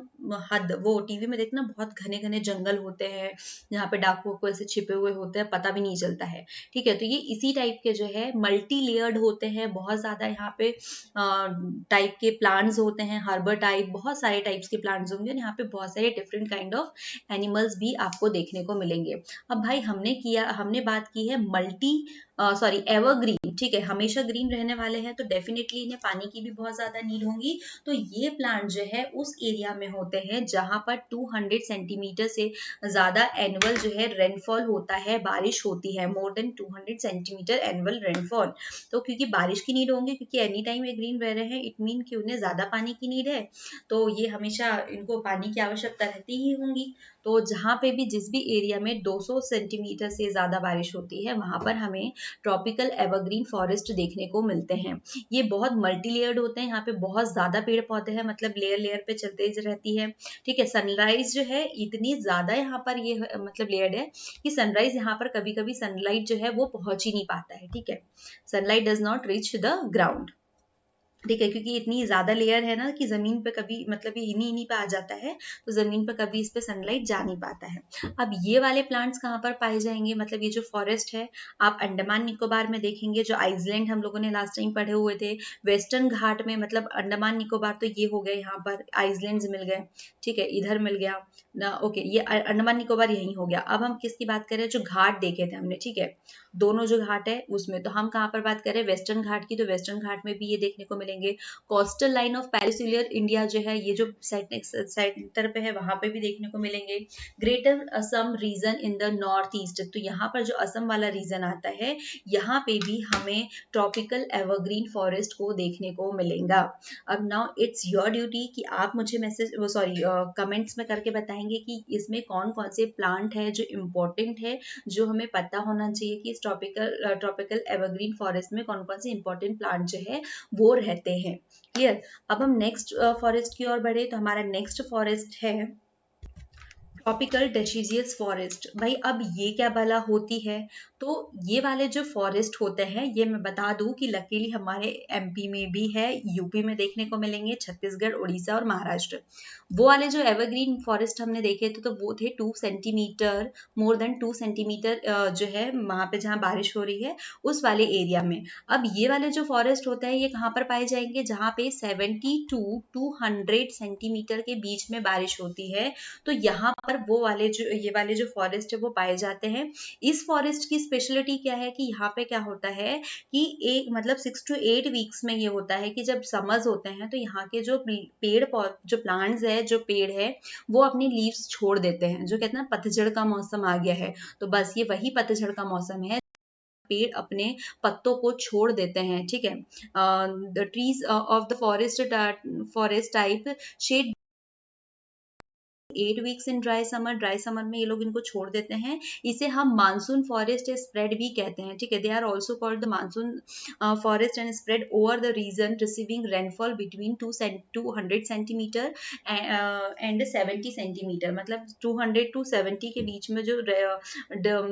हद, वो टीवी में देखना बहुत घने घने जंगल होते हैं जहाँ पे डाकू को ऐसे छिपे हुए होते हैं, पता भी नहीं चलता है। ठीक है, तो ये इसी टाइप के जो है मल्टी लेयर्ड होते हैं, बहुत ज्यादा यहाँ पे टाइप के प्लांट्स होते हैं, हार्बर टाइप, बहुत सारे टाइप्स के प्लांट्स होंगे। यहाँ पे बहुत सारे डिफरेंट काइंड ऑफ एनिमल्स भी आपको देखने को मिलेंगे। अब भाई हमने बात की है मल्टी सॉरी एवरग्रीन। ठीक है, हमेशा ग्रीन रहने वाले हैं, तो डेफिनेटली इन्हें पानी की भी बहुत ज्यादा नीड होगी। तो ये प्लांट जो है उस एरिया में होते हैं जहां पर 200 सेंटीमीटर से ज्यादा एनुअल जो है रेनफॉल होता है, बारिश होती है, more than 200 centimetre annual rainfall. तो क्योंकि बारिश की नीड होंगी, क्योंकि एनी टाइम ये ग्रीन रह रहे हैं, इट मीन कि उन्हें ज्यादा पानी की नीड है, तो ये हमेशा इनको पानी की आवश्यकता रहती ही होंगी। तो जहां पे भी जिस भी एरिया में 200 सेंटीमीटर से ज्यादा बारिश होती है, वहां पर हमें ट्रॉपिकल एवरग्रीन फॉरेस्ट देखने को मिलते हैं। ये बहुत मल्टी लेयर्ड होते हैं, यहाँ पे बहुत ज्यादा पेड़ पौधे हैं, मतलब लेयर लेयर पे चलते रहती है। ठीक है, सनराइज जो है इतनी ज्यादा यहाँ पर ये मतलब लेयर्ड है कि सनराइज यहाँ पर कभी कभी सनलाइट जो है वो पहुंच ही नहीं पाता है। ठीक है, sunlight does not reach the ground. ठीक है, क्योंकि इतनी ज्यादा लेयर है ना कि जमीन पे कभी मतलब ये इन्हीं पे आ जाता है, तो जमीन पे कभी इस पे सनलाइट जा नहीं पाता है। अब ये वाले प्लांट्स कहाँ पर पाए जाएंगे, मतलब ये जो फॉरेस्ट है आप अंडमान निकोबार में देखेंगे, जो आइसलैंड हम लोगों ने लास्ट टाइम पढ़े हुए थे, वेस्टर्न घाट में, मतलब अंडमान निकोबार तो ये हो गए, यहाँ पर आइसलैंड मिल गए। ठीक है, इधर मिल गया ना, ओके, ये अंडमान निकोबार यही हो गया। अब हम किसकी बात करें, जो घाट देखे थे हमने, ठीक है, दोनों जो घाट है उसमें, तो हम कहाँ पर बात करें, वेस्टर्न घाट की, तो वेस्टर्न घाट में भी ये देखने को मिलेंगे। Coastal line of peninsular India जो है, ये जो सेंटर पे है, वहां पे भी देखने को मिलेंगे। Greater Assam region in the north east, तो यहाँ पर जो असम वाला रीजन आता है, यहाँ पे भी हमें ट्रॉपिकल एवरग्रीन फॉरेस्ट को देखने को मिलेगा। अब नाउ इट्स योर ड्यूटी कि आप मुझे मैसेज सॉरी कमेंट्स में करके बताएंगे कि इसमें कौन कौन से प्लांट है जो इम्पोर्टेंट है, जो हमें पता होना चाहिए कि इस ट्रॉपिकल एवरग्रीन फॉरेस्ट में कौन कौन से इंपॉर्टेंट प्लांट जो है वो रहते हैं। क्लियर। अब हम नेक्स्ट फॉरेस्ट की ओर बढ़े, तो हमारा नेक्स्ट फॉरेस्ट है ट्रॉपिकल डेसिडियस फॉरेस्ट। भाई अब ये क्या भला होती है, तो ये वाले जो फॉरेस्ट होते हैं, ये मैं बता दूं कि लकीली हमारे एमपी में भी है, यूपी में देखने को मिलेंगे, छत्तीसगढ़, उड़ीसा और महाराष्ट्र। वो वाले जो एवरग्रीन फॉरेस्ट हमने देखे थे, तो वो थे 2 सेंटीमीटर, मोर देन 2 सेंटीमीटर जो है वहां पे जहाँ बारिश हो रही है उस वाले एरिया में। अब ये वाले जो फॉरेस्ट होते हैं, ये कहाँ पर पाए जाएंगे, जहाँ पे 70 to 200 सेंटीमीटर के बीच में बारिश होती है, तो यहाँ पर वो वाले जो ये वाले जो फॉरेस्ट है वो पाए जाते हैं। इस फॉरेस्ट की स्पेशलिटी क्या है कि यहाँ पे क्या होता है कि एक मतलब 6 to 8 वीक्स में ये होता है कि जब समर्स होते हैं, तो यहाँ के जो पेड़ जो प्लांट्स है, जो पेड़ है, वो अपनी लीव्स छोड़ देते हैं। जो कहते हैं ना पतझड़ का मौसम आ गया है, तो बस ये वही पतझड़ का मौसम है, पेड़ अपने पत्तों को छोड़ देते हैं। ठीक है, the trees of the forest type shed 8 weeks in dry summer में ये लोग इनको छोड़ देते हैं। इसे हम मानसून फॉरेस्ट स्प्रेड भी कहते हैं। ठीक है, they are also called the monsoon forest and spread over the region receiving rainfall between 200 centimetre and 70 centimetre, मतलब 200 to 70 के बीच में जो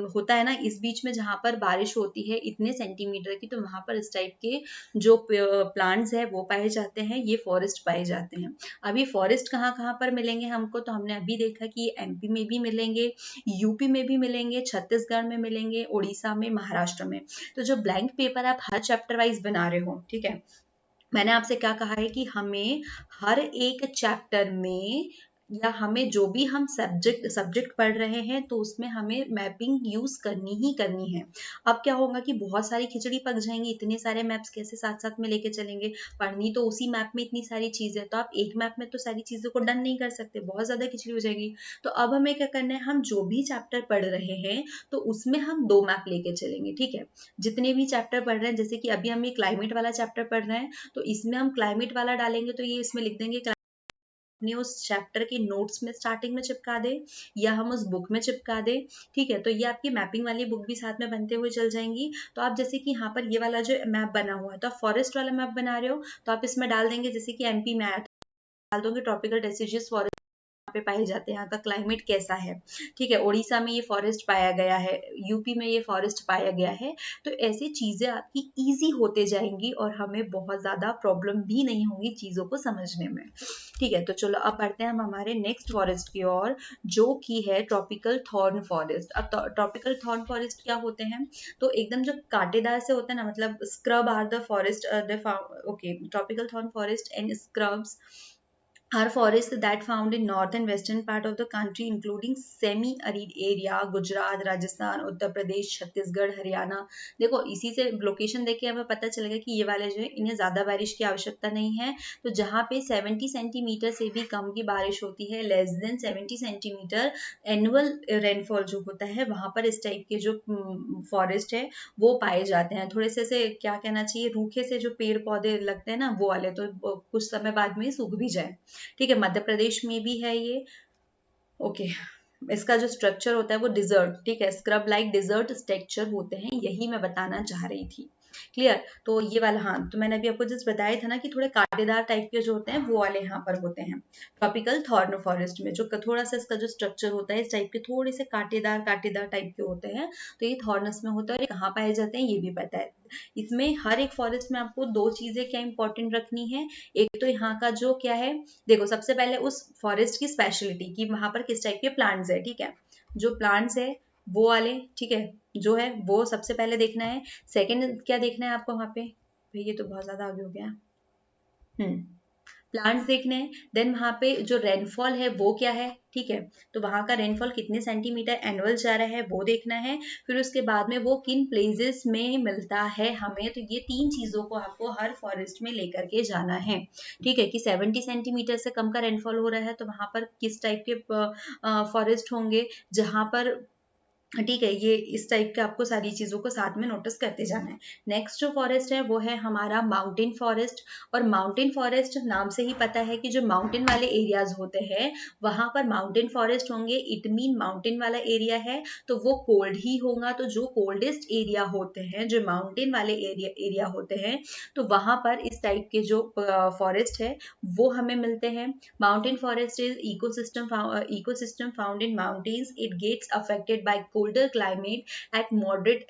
होता है ना, इस बीच में जहां पर बारिश होती है इतने सेंटीमीटर की, तो वहां पर इस टाइप के जो प्लांट्स है वो पाए जाते हैं, ये फॉरेस्ट पाए जाते हैं। अभी फॉरेस्ट कहाँ कहाँ पर मिलेंगे हमको, तो हमने अभी देखा कि एमपी में भी मिलेंगे, यूपी में भी मिलेंगे, छत्तीसगढ़ में मिलेंगे, उड़ीसा में, महाराष्ट्र में। तो जो ब्लैंक पेपर आप हर चैप्टर वाइज बना रहे हो, ठीक है, मैंने आपसे क्या कहा है कि हमें हर एक चैप्टर में या हमें जो भी हम सब्जेक्ट पढ़ रहे हैं तो उसमें हमें मैपिंग यूज करनी ही करनी है। अब क्या होगा कि बहुत सारी खिचड़ी पक जाएंगी, इतने सारे मैप्स कैसे साथ साथ में लेके चलेंगे, पढ़नी तो उसी मैप में इतनी सारी चीजें, तो आप एक मैप में तो सारी चीजों को डन नहीं कर सकते, बहुत ज्यादा खिचड़ी हो जाएगी। तो अब हमें क्या करना है, हम जो भी चैप्टर पढ़ रहे हैं तो उसमें हम 2 मैप लेके चलेंगे, ठीक है। जितने भी चैप्टर पढ़ रहे हैं, जैसे कि अभी हम ये क्लाइमेट वाला चैप्टर पढ़ रहे हैं तो इसमें हम क्लाइमेट वाला डालेंगे, तो ये इसमें लिख देंगे अपने उस चैप्टर के नोट्स में स्टार्टिंग में चिपका दे या हम उस बुक में चिपका दे, ठीक है। तो ये आपकी मैपिंग वाली बुक भी साथ में बनते हुए चल जाएंगी। तो आप जैसे कि यहाँ पर ये वाला जो मैप बना हुआ है, तो आप फॉरेस्ट वाला मैप बना रहे हो तो आप इसमें डाल देंगे, जैसे कि एमपी में आया डाल दोगे ट्रॉपिकल डेसिडियस फॉरेस्ट पे पाए जाते हैं, यहाँ का क्लाइमेट कैसा है, ठीक है। उड़ीसा में ये फॉरेस्ट पाया गया है, यूपी में ये फॉरेस्ट पाया गया है। तो ऐसी चीजें आपकी इजी होते जाएंगी और हमें बहुत ज्यादा प्रॉब्लम भी नहीं होगी चीजों को समझने में, ठीक है। तो चलो अब बढ़ते हैं हम हमारे नेक्स्ट फॉरेस्ट की ओर, जो कि है ट्रॉपिकल थॉर्न फॉरेस्ट। अब ट्रॉपिकल थॉर्न फॉरेस्ट क्या होते हैं, तो एकदम जो कांटेदार से होता है ना, मतलब scrub are the forest okay, tropical thorn forest and scrubs are forests that found in north and western part of the country including semi arid area Gujarat, Rajasthan, Uttar Pradesh, Chhattisgarh, Haryana. देखो इसी से लोकेशन देख के हमें पता चलेगा कि ये वाले जो है इन्हें ज्यादा बारिश की आवश्यकता नहीं है। तो जहाँ पे 70 सेंटीमीटर से भी कम की बारिश होती है, less than 70 centimetre annual rainfall जो होता है, वहां पर इस टाइप के जो फॉरेस्ट है वो पाए जाते हैं। थोड़े से क्या कहना चाहिए, रूखे से जो पेड़ पौधे लगते हैं ना वो वाले, तो कुछ समय बाद में सूख भी जाए, ठीक है। मध्य प्रदेश में भी है ये, ओके। इसका जो स्ट्रक्चर होता है वो डिजर्ट, ठीक है, स्क्रब लाइक डिजर्ट स्ट्रक्चर होते हैं, यही मैं बताना चाह रही थी। क्लियर। तो ये वाला, हाँ, तो मैंने अभी आपको जस्ट बताया था ना कि थोड़े कांटेदार टाइप के जो होते हैं वो वाले यहाँ पर होते हैं ट्रॉपिकल थॉर्न फॉरेस्ट में। जो थोड़ा सा इसका जो स्ट्रक्चर होता है इस टाइप के, थोड़े से कांटेदार कांटेदार टाइप के होते हैं, तो ये थॉर्नस में होता है। और ये कहाँ पाए जाते हैं ये भी पता है। इसमें हर एक फॉरेस्ट में आपको 2 चीजें क्या इंपॉर्टेंट रखनी है। एक तो यहाँ का जो क्या है, देखो सबसे पहले उस फॉरेस्ट की स्पेशलिटी कि वहां पर किस टाइप के प्लांट्स है, ठीक है। जो प्लांट्स है वो वाले, ठीक है, जो है वो सबसे पहले देखना है। सेकंड क्या देखना है आपको वहां पे, भाई ये तो बहुत ज्यादा आगे हो गया। प्लांट्स देखने हैं, देन वहां पे जो रेनफॉल है वो क्या है, ठीक है। तो वहां का रेनफॉल कितने सेंटीमीटर एनुअल जा रहा है वो देखना है। फिर उसके बाद में वो किन प्लेसेस में मिलता है हमें, तो ये 3 चीजों को आपको हर फॉरेस्ट में लेकर के जाना है, ठीक है। कि 70 सेंटीमीटर से कम का रेनफॉल हो रहा है तो वहां पर किस टाइप के फॉरेस्ट होंगे, जहां पर, ठीक है, ये इस टाइप के आपको सारी चीजों को साथ में नोटिस करते जाना है। नेक्स्ट जो फॉरेस्ट है वो है हमारा माउंटेन फॉरेस्ट। और माउंटेन फॉरेस्ट नाम से ही पता है कि जो माउंटेन वाले एरियाज होते हैं वहां पर माउंटेन फॉरेस्ट होंगे। इट मीन माउंटेन वाला एरिया है तो वो कोल्ड ही होगा। तो जो कोल्डेस्ट एरिया होते हैं, जो माउंटेन वाले एरिया होते हैं, तो वहां पर इस टाइप के जो फॉरेस्ट है वो हमें मिलते हैं। Mountain forest is ecosystem found in mountains. It gets affected by colder climate at moderate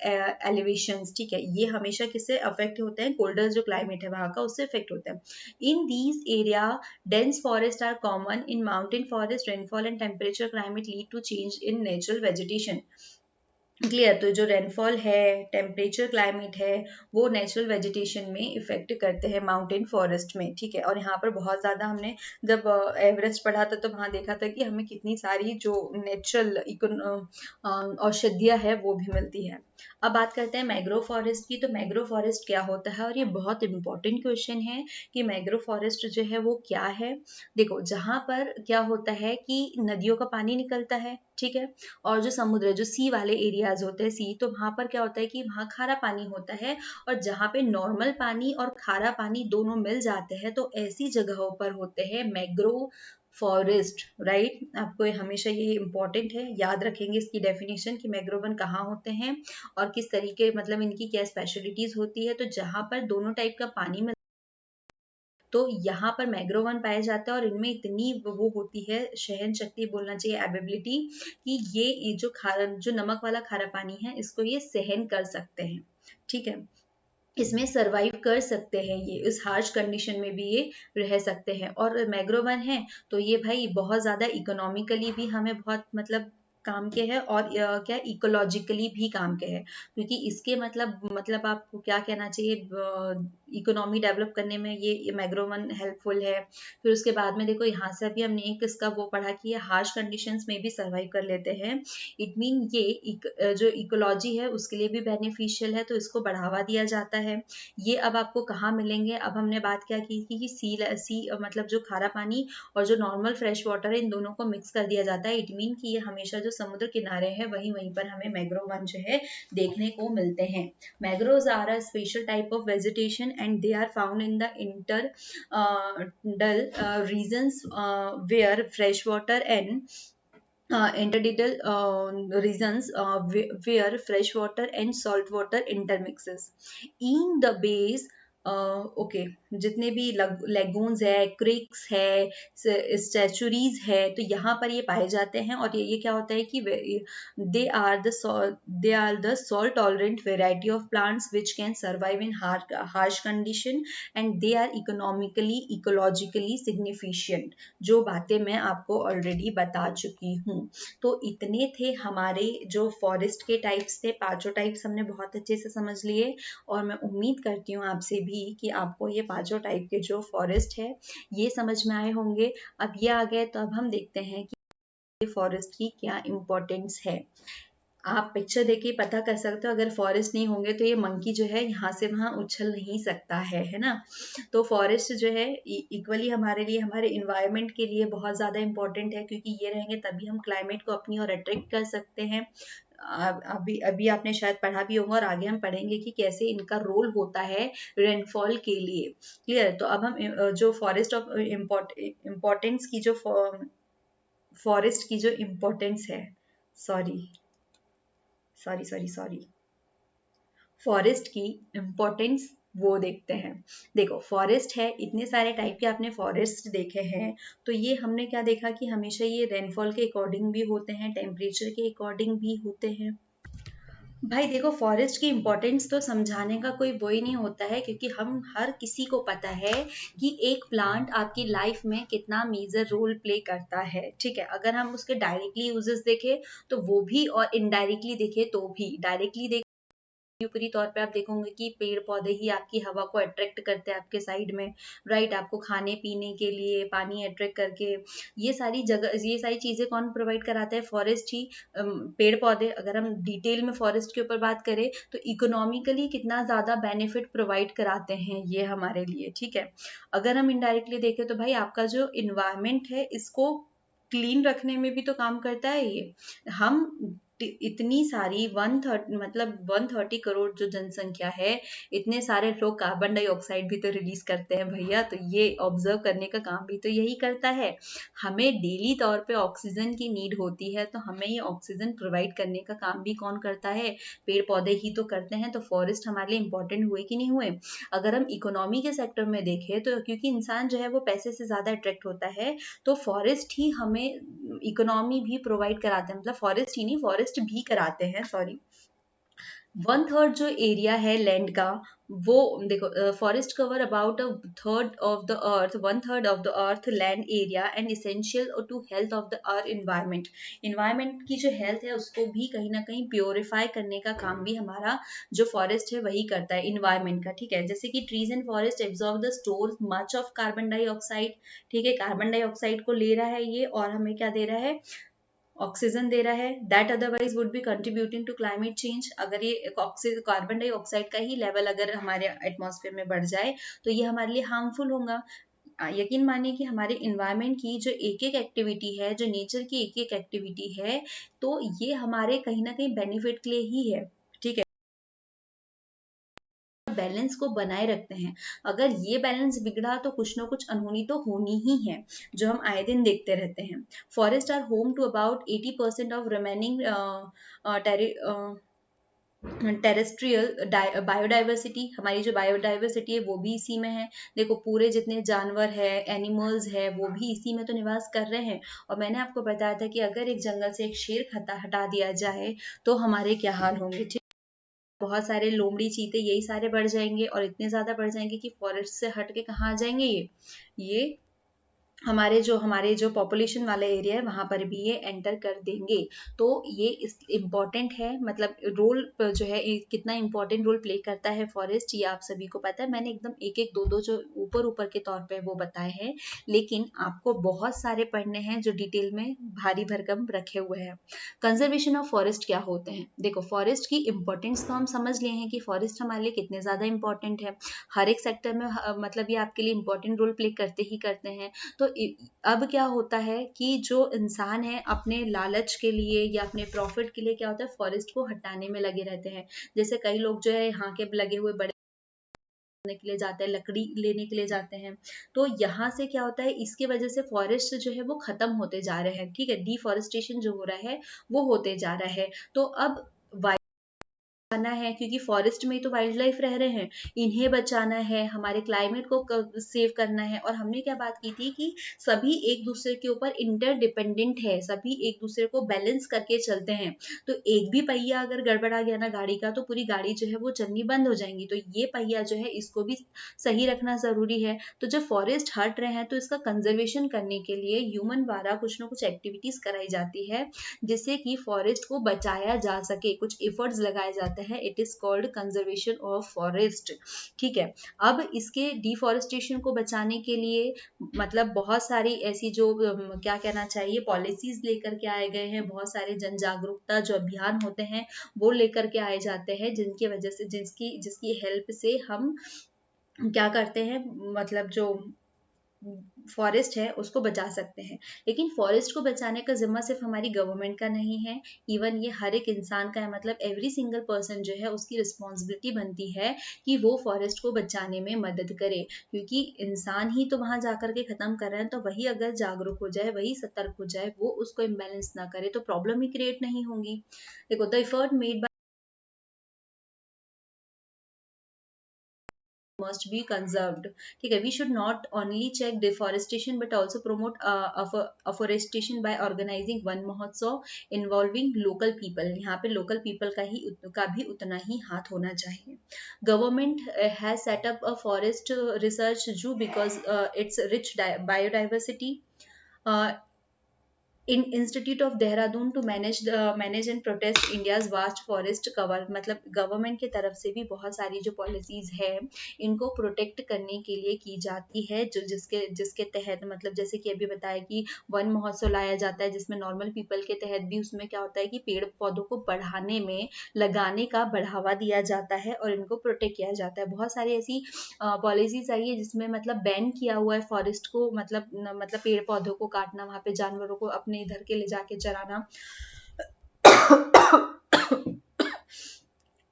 elevations, ठीक है। ये हमेशा किससे अफेक्ट होते हैं, कोल्डर जो क्लाइमेट है वहां का उससे अफेक्ट होता है। In these area dense forests are common. In mountain forest rainfall and temperature climate lead to change in natural vegetation. Clear. तो जो रेनफॉल है, टेम्परेचर, क्लाइमेट है, वो नेचुरल वेजिटेशन में इफेक्ट करते हैं माउंटेन फॉरेस्ट में, ठीक है। और यहाँ पर बहुत ज्यादा हमने जब एवरेस्ट पढ़ा था तो वहां देखा था कि हमें कितनी सारी जो नेचुरल औषधियाँ है वो भी मिलती है। अब बात करते हैं मैंग्रोव फॉरेस्ट की। तो मैंग्रोव फॉरेस्ट क्या होता है, और ये बहुत इंपॉर्टेंट क्वेश्चन है कि मैंग्रोव फॉरेस्ट जो है वो क्या है। देखो जहां पर क्या होता है कि नदियों का पानी निकलता है, ठीक है, और जो समुद्र, जो सी वाले एरियाज होते हैं, सी, तो वहां पर क्या होता है कि वहां खारा पानी होता है। और जहां पे नॉर्मल पानी और खारा पानी दोनों मिल जाते हैं तो ऐसी जगहों पर होते हैं मैंग्रोव फॉरेस्ट, राइट। आपको हमेशा ये इंपॉर्टेंट है, याद रखेंगे इसकी डेफिनेशन कि मैंग्रोवन कहाँ होते हैं और किस तरीके, मतलब इनकी क्या स्पेशलिटीज होती है। तो जहां पर दोनों टाइप का पानी मिल, तो यहाँ पर मैंग्रोवन पाया जाता है और इनमें इतनी वो होती है सहन शक्ति, बोलना चाहिए एबिलिटी, कि ये जो नमक वाला खारा पानी है इसको ये सहन कर सकते हैं, ठीक है। इसमें सरवाइव कर सकते हैं, ये इस हार्श कंडीशन में भी ये रह सकते हैं। और मैंग्रोवन है तो ये भाई बहुत ज्यादा इकोनॉमिकली भी हमें बहुत मतलब काम के हैं और क्या इकोलॉजिकली भी काम के हैं, क्योंकि इसके मतलब आपको क्या कहना चाहिए, इकोनॉमी डेवलप करने में ये मैग्रो 1 हेल्पफुल है। फिर उसके बाद में देखो यहाँ से अभी हमने एक इसका वो पढ़ा कि ये हार्श कंडीशंस में भी सर्वाइव कर लेते हैं। इट मीन ये जो इकोलॉजी है उसके लिए भी बेनिफिशियल है, तो इसको बढ़ावा दिया जाता है। ये अब आपको कहाँ मिलेंगे, अब हमने बात क्या की थी कि सी मतलब जो खारा पानी और जो नॉर्मल फ्रेश वाटर है इन दोनों को मिक्स कर दिया जाता है। इट मीन कि ये हमेशा जो समुद्र किनारे हैं वहीं पर हमें मैग्रोव 1 जो है देखने को मिलते हैं। Mangroves are a special type of vegetation and they are found in the intertidal regions where fresh water and intertidal regions where fresh water and salt water intermixes. In the base okay जितने भी लेगून्स है, क्रिक्स है, स्टैचुरीज है, तो यहाँ पर ये पाए जाते हैं। और ये क्या होता है कि they are the salt tolerant variety of plants which can survive in harsh condition and they are economically ecologically significant, जो बातें मैं आपको ऑलरेडी बता चुकी हूँ। तो इतने थे हमारे जो फॉरेस्ट के टाइप्स थे, पांचों टाइप्स हमने बहुत अच्छे से समझ लिए। और मैं उम्मीद करती हूँ आपसे भी कि आपको ये पांचों टाइप के जो फॉरेस्ट है ये समझ में आए होंगे। अब ये आ गए तो अब हम देखते हैं कि फॉरेस्ट की क्या इम्पोर्टेंस है। आप पिक्चर देख के पता कर सकते हो, अगर फॉरेस्ट नहीं होंगे तो ये मंकी जो है यहाँ से वहां उछल नहीं सकता है ना। तो फॉरेस्ट जो है इक्वली हमारे लिए, हमारे इन्वायरमेंट के लिए बहुत ज्यादा इंपॉर्टेंट है, क्योंकि ये रहेंगे तभी हम क्लाइमेट को अपनी ओर अट्रैक्ट कर सकते हैं। अभी आपने शायद पढ़ा भी होगा और आगे हम पढ़ेंगे कि कैसे इनका रोल होता है रेनफॉल के लिए। क्लियर। तो अब हम जो फॉरेस्ट ऑफ इम्पोर्टेंस की जो फॉरेस्ट की जो इम्पोर्टेंस है, सॉरी फॉरेस्ट की इम्पोर्टेंस वो देखते हैं। देखो फॉरेस्ट है, इतने सारे टाइप के आपने फॉरेस्ट देखे हैं, तो ये हमने क्या देखा कि हमेशा ये रेनफॉल के अकॉर्डिंग भी होते हैं, टेम्परेचर के अकॉर्डिंग भी होते हैं। भाई देखो फॉरेस्ट की इम्पोर्टेंस तो समझाने का कोई वो ही नहीं होता है, क्योंकि हम हर किसी को पता है कि एक प्लांट आपकी लाइफ में कितना मेजर रोल प्ले करता है। ठीक है, अगर हम उसके डायरेक्टली यूजेस देखें तो वो भी, और इनडायरेक्टली देखें तो भी। डायरेक्टली ऊपरी तौर पे आप देखोगे कि पेड़ पौधे ही आपकी हवा को अट्रैक्ट करते हैं आपके साइड में, राइट। आपको खाने पीने के लिए पानी अट्रैक्ट करके, ये सारी चीजें कौन प्रोवाइड कराता है? फॉरेस्ट ही। पेड़ पौधे, अगर हम डिटेल में फॉरेस्ट के ऊपर बात करें तो इकोनॉमिकली कितना ज्यादा बेनिफिट प्रोवाइड कराते हैं ये हमारे लिए। ठीक है, अगर हम इनडायरेक्टली देखें तो भाई आपका जो इन्वायरमेंट है इसको क्लीन रखने में भी तो काम करता है ये। हम इतनी सारी 130 करोड़ जो जनसंख्या है, इतने सारे लोग कार्बन डाइऑक्साइड भी तो रिलीज करते हैं भैया, तो ये ऑब्जर्व करने का काम भी तो यही करता है। हमें डेली तौर पे ऑक्सीजन की नीड होती है, तो हमें ये ऑक्सीजन प्रोवाइड करने का काम भी कौन करता है? पेड़ पौधे ही तो करते हैं। तो फॉरेस्ट हमारे लिए इंपॉर्टेंट हुए कि नहीं हुए? अगर हम इकोनॉमी के सेक्टर में देखें तो क्योंकि इंसान जो है वो पैसे से ज्यादा अट्रैक्ट होता है, तो फॉरेस्ट ही हमें इकोनॉमी भी प्रोवाइड कराते हैं, मतलब फॉरेस्ट ही नहीं, फॉरेस्ट भी कराते हैं, सॉरी। 1/3 जो एरिया है लैंड का, वो देखो forest cover about 1/3 of the earth, 1/3 of the earth land area and essential to health of the earth environment. Environment की जो हेल्थ है उसको भी कहीं ना कहीं प्योरीफाई करने का काम भी हमारा जो फॉरेस्ट है वही करता है, इन्वायरमेंट का। ठीक है, जैसे कि trees and forest absorb the store much of carbon dioxide. ठीक है, कार्बन डाइऑक्साइड को ले रहा है ये, और हमें क्या दे रहा है? ऑक्सीजन दे रहा है, that otherwise would be contributing to climate change. अगर ये कार्बन डाइऑक्साइड का ही लेवल अगर हमारे एटमॉस्फेयर में बढ़ जाए तो ये हमारे लिए हार्मफुल होगा। यकीन मानिए कि हमारे इन्वायरमेंट की जो एक एक एक्टिविटी है, जो नेचर की एक एक एक्टिविटी है, तो ये हमारे कहीं ना कहीं बेनिफिट के लिए ही है। ठीक है, बैलेंस को बनाए रखते हैं। अगर ये बैलेंस बिगड़ा तो कुछ ना कुछ अनहोनी तो होनी ही है, जो हम आए दिन देखते रहते हैं। Forest are home to about 80% of remaining terrestrial biodiversity. हमारी जो बायोडाइवर्सिटी है वो भी इसी में है। देखो पूरे जितने जानवर है, एनिमल्स है, वो भी इसी में तो निवास कर रहे हैं। और मैंने आपको बताया था कि अगर एक जंगल से एक शेर हटा दिया जाए तो हमारे क्या हाल होंगे। ठीक, बहुत सारे लोमड़ी, चीते, यही सारे बढ़ जाएंगे, और इतने ज्यादा बढ़ जाएंगे कि फॉरेस्ट से हट के कहाँ आ जाएंगे ये हमारे जो पॉपुलेशन वाला एरिया है वहां पर भी ये एंटर कर देंगे। तो ये इस इम्पोर्टेंट है, मतलब रोल जो है कितना इम्पोर्टेंट रोल प्ले करता है फॉरेस्ट, ये आप सभी को पता है। मैंने एकदम एक एक दो दो जो ऊपर ऊपर के तौर पे वो बताए हैं, लेकिन आपको बहुत सारे पढ़ने हैं जो डिटेल में भारी भरकम रखे हुए हैं। कंजर्वेशन ऑफ फॉरेस्ट क्या होते हैं? देखो, फॉरेस्ट की इंपॉर्टेंस तो हम समझ लिए हैं कि फॉरेस्ट हमारे लिए कितने ज्यादा इंपॉर्टेंट है। हर एक सेक्टर में मतलब ये आपके लिए इंपॉर्टेंट रोल प्ले करते ही करते हैं। तो अब क्या होता है कि जो इंसान है अपने लालच के लिए या अपने प्रॉफिट के लिए क्या होता है, फॉरेस्ट को हटाने में लगे रहते हैं। जैसे कई लोग जो है यहाँ के लगे हुए बड़े के लिए जाते हैं, लकड़ी लेने के लिए जाते हैं। तो यहाँ से क्या होता है, इसकी वजह से फॉरेस्ट जो है वो खत्म होते जा रहे हैं। ठीक है, डिफॉरेस्टेशन जो हो रहा है वो होते जा रहा है। तो अब बचाना है, क्योंकि फॉरेस्ट में तो वाइल्ड लाइफ रह रहे हैं, इन्हें बचाना है, हमारे क्लाइमेट को सेव करना है। और हमने क्या बात की थी कि सभी एक दूसरे के ऊपर इंटरडिपेंडेंट है, सभी एक दूसरे को बैलेंस करके चलते हैं। तो एक भी पहिया अगर गड़बड़ा गया ना गाड़ी का, तो पूरी गाड़ी जो है वो चलनी बंद हो जाएंगी। तो ये पहिया जो है इसको भी सही रखना जरूरी है। तो जब फॉरेस्ट हट रहे हैं तो इसका कंजर्वेशन करने के लिए ह्यूमन द्वारा कुछ ना कुछ एक्टिविटीज कराई जाती है, जिससे कि फॉरेस्ट को बचाया जा सके, कुछ एफर्ट्स लगाए जाते हैं। It is called conservation of forest. ठीक है, अब इसके डिफॉरेस्टेशन को बचाने के लिए मतलब बहुत सारी ऐसी जो क्या कहना चाहिए, पॉलिसीज लेकर के आए गए हैं, बहुत सारे जन जागरूकता जो अभियान होते हैं वो लेकर के आए जाते हैं, जिनकी वजह से जिसकी जिसकी हेल्प से हम क्या करते हैं, मतलब जो फॉरेस्ट है उसको बचा सकते हैं। लेकिन फॉरेस्ट को बचाने का जिम्मा सिर्फ हमारी गवर्नमेंट का नहीं है, इवन ये हर एक इंसान का है। मतलब एवरी सिंगल पर्सन जो है उसकी रिस्पॉन्सिबिलिटी बनती है कि वो फॉरेस्ट को बचाने में मदद करे, क्योंकि इंसान ही तो वहां जाकर के खत्म कर रहे हैं। तो वही अगर जागरूक हो जाए, वही सतर्क हो जाए, वो उसको इम्बेलेंस ना करे, तो प्रॉब्लम ही क्रिएट नहीं होंगी। देखो, the effort made must be conserved. ठीक है, we should not only check deforestation but also promote afforestation by organizing one महोत्सव involving local people। यहाँ पे local people का भी उतना ही हाथ होना चाहिए। Government has set up a forest research zoo because it's rich biodiversity। uh, in institute of Dehradun to manage and protest India's vast forest cover. मतलब गवर्नमेंट की तरफ से भी बहुत सारी जो पॉलिसीज है इनको प्रोटेक्ट करने के लिए की जाती है, जो जिसके जिसके तहत मतलब जैसे कि अभी बताया कि वन महोत्सव लाया जाता है, जिसमें नॉर्मल पीपल के तहत भी उसमें क्या होता है कि पेड़ पौधों को बढ़ाने में लगाने का बढ़ावा दिया जाता है और इनको प्रोटेक्ट किया जाता है। बहुत सारी ऐसी पॉलिसीज आई है जिसमें मतलब बैन किया हुआ है फॉरेस्ट को, मतलब पेड़ पौधों को काटना, वहां पे जानवरों को अपने इधर के ले जाके चराना।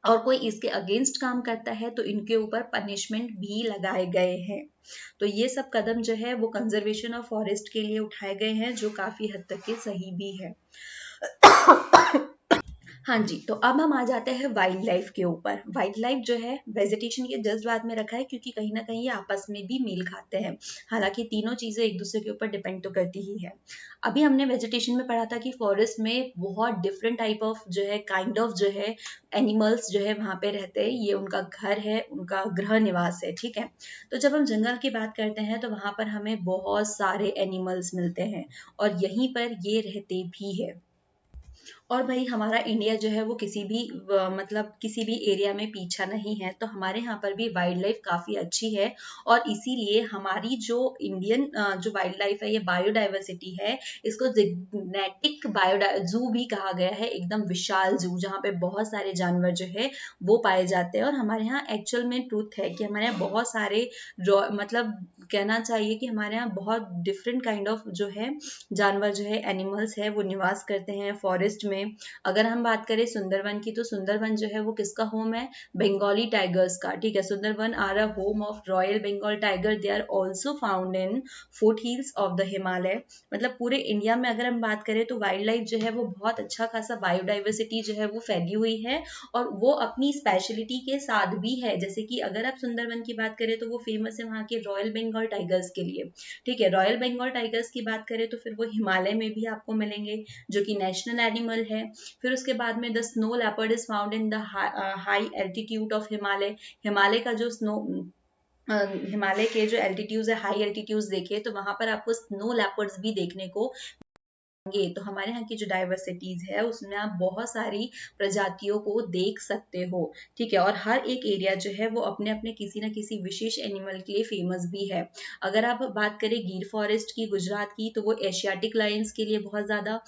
और कोई इसके अगेंस्ट काम करता है तो इनके ऊपर पनिशमेंट भी लगाए गए हैं। तो ये सब कदम जो है वो कंजर्वेशन ऑफ फॉरेस्ट के लिए उठाए गए हैं, जो काफी हद तक के सही भी है। हाँ जी, तो अब हम आ जाते हैं वाइल्ड लाइफ के ऊपर। वाइल्ड लाइफ जो है वेजिटेशन के जस्ट बाद में रखा है, क्योंकि कहीं ना कहीं ये आपस में भी मेल खाते हैं। हालांकि तीनों चीजें एक दूसरे के ऊपर डिपेंड तो करती ही है। अभी हमने वेजिटेशन में पढ़ा था कि फॉरेस्ट में बहुत डिफरेंट टाइप ऑफ जो है काइंड ऑफ जो है एनिमल्स जो है वहां पे रहते हैं, ये उनका घर है, उनका गृह निवास है। ठीक है, तो जब हम जंगल की बात करते हैं तो वहां पर हमें बहुत सारे एनिमल्स मिलते हैं और यहीं पर ये रहते भी है। और भाई हमारा इंडिया जो है वो किसी भी मतलब किसी भी एरिया में पीछा नहीं है, तो हमारे यहाँ पर भी वाइल्ड लाइफ काफी अच्छी है। और इसीलिए हमारी जो इंडियन जो वाइल्ड लाइफ है, ये बायोडाइवर्सिटी है, इसको जेनेटिक बायो जू भी कहा गया है। एकदम विशाल जू जहाँ पे बहुत सारे जानवर जो है वो पाए जाते हैं। और हमारे यहाँ एक्चुअल में ट्रूथ है कि हमारे यहाँ बहुत सारे मतलब कहना चाहिए कि हमारे यहाँ बहुत डिफरेंट काइंड ऑफ जो है जानवर जो है एनिमल्स है वो निवास करते हैं फॉरेस्ट में। अगर हम बात करें सुंदरवन की, तो सुंदरवन जो है वो किसका होम है? बंगाली टाइगर्स का। ठीक है, Sundarban are a home of royal Bengal tiger. They are also found in foothills of the Himalaya. मतलब पूरे इंडिया में अगर हम बात करें तो वाइल्ड लाइफ जो है वो बहुत अच्छा खासा बायोडाइवर्सिटी जो है वो फैली हुई है, और वो अपनी स्पेशलिटी के साथ भी है। जैसे कि अगर आप सुंदरवन की बात करें तो वो फेमस है वहाँ के रॉयल बंगाल टाइगर्स के लिए। ठीक है, रॉयल बंगाल टाइगर्स की बात करें तो फिर वो हिमालय में भी आपको मिलेंगे, जो कि नेशनल एनिमल है। फिर उसके बाद में the snow leopard is found in the high altitude of Himalaya. Himalaya का जो स्नो हिमालय के जो एल्टीट्यूड्स है, हाई एल्टीट्यूड्स देखे तो वहां पर आपको स्नो लेपर्ड्स भी देखने को मिलेंगे। तो हमारे यहाँ की जो डाइवर्सिटीज है उसमें आप बहुत सारी प्रजातियों को देख सकते हो, ठीक है। और हर एक एरिया जो है वो अपने अपने किसी ना किसी विशेष एनिमल के लिए फेमस भी है। अगर आप बात करें गिर फॉरेस्ट की, गुजरात की, तो वो एशियाटिक लायंस के लिए बहुत ज्यादा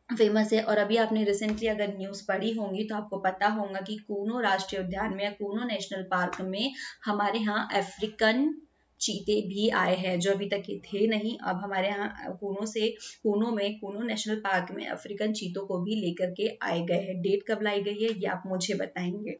फेमस है। और अभी आपने रिसेंटली अगर न्यूज पढ़ी होंगी तो आपको पता होगा कि कूनो राष्ट्रीय उद्यान में या कूनो नेशनल पार्क में हमारे यहाँ अफ्रीकन चीते भी आए हैं, जो अभी तक के थे नहीं। अब हमारे यहाँ कूनो में, कूनो नेशनल पार्क में अफ्रीकन चीतों को भी लेकर के आए गए हैं। डेट कब लाई गई है ये आप मुझे बताएंगे,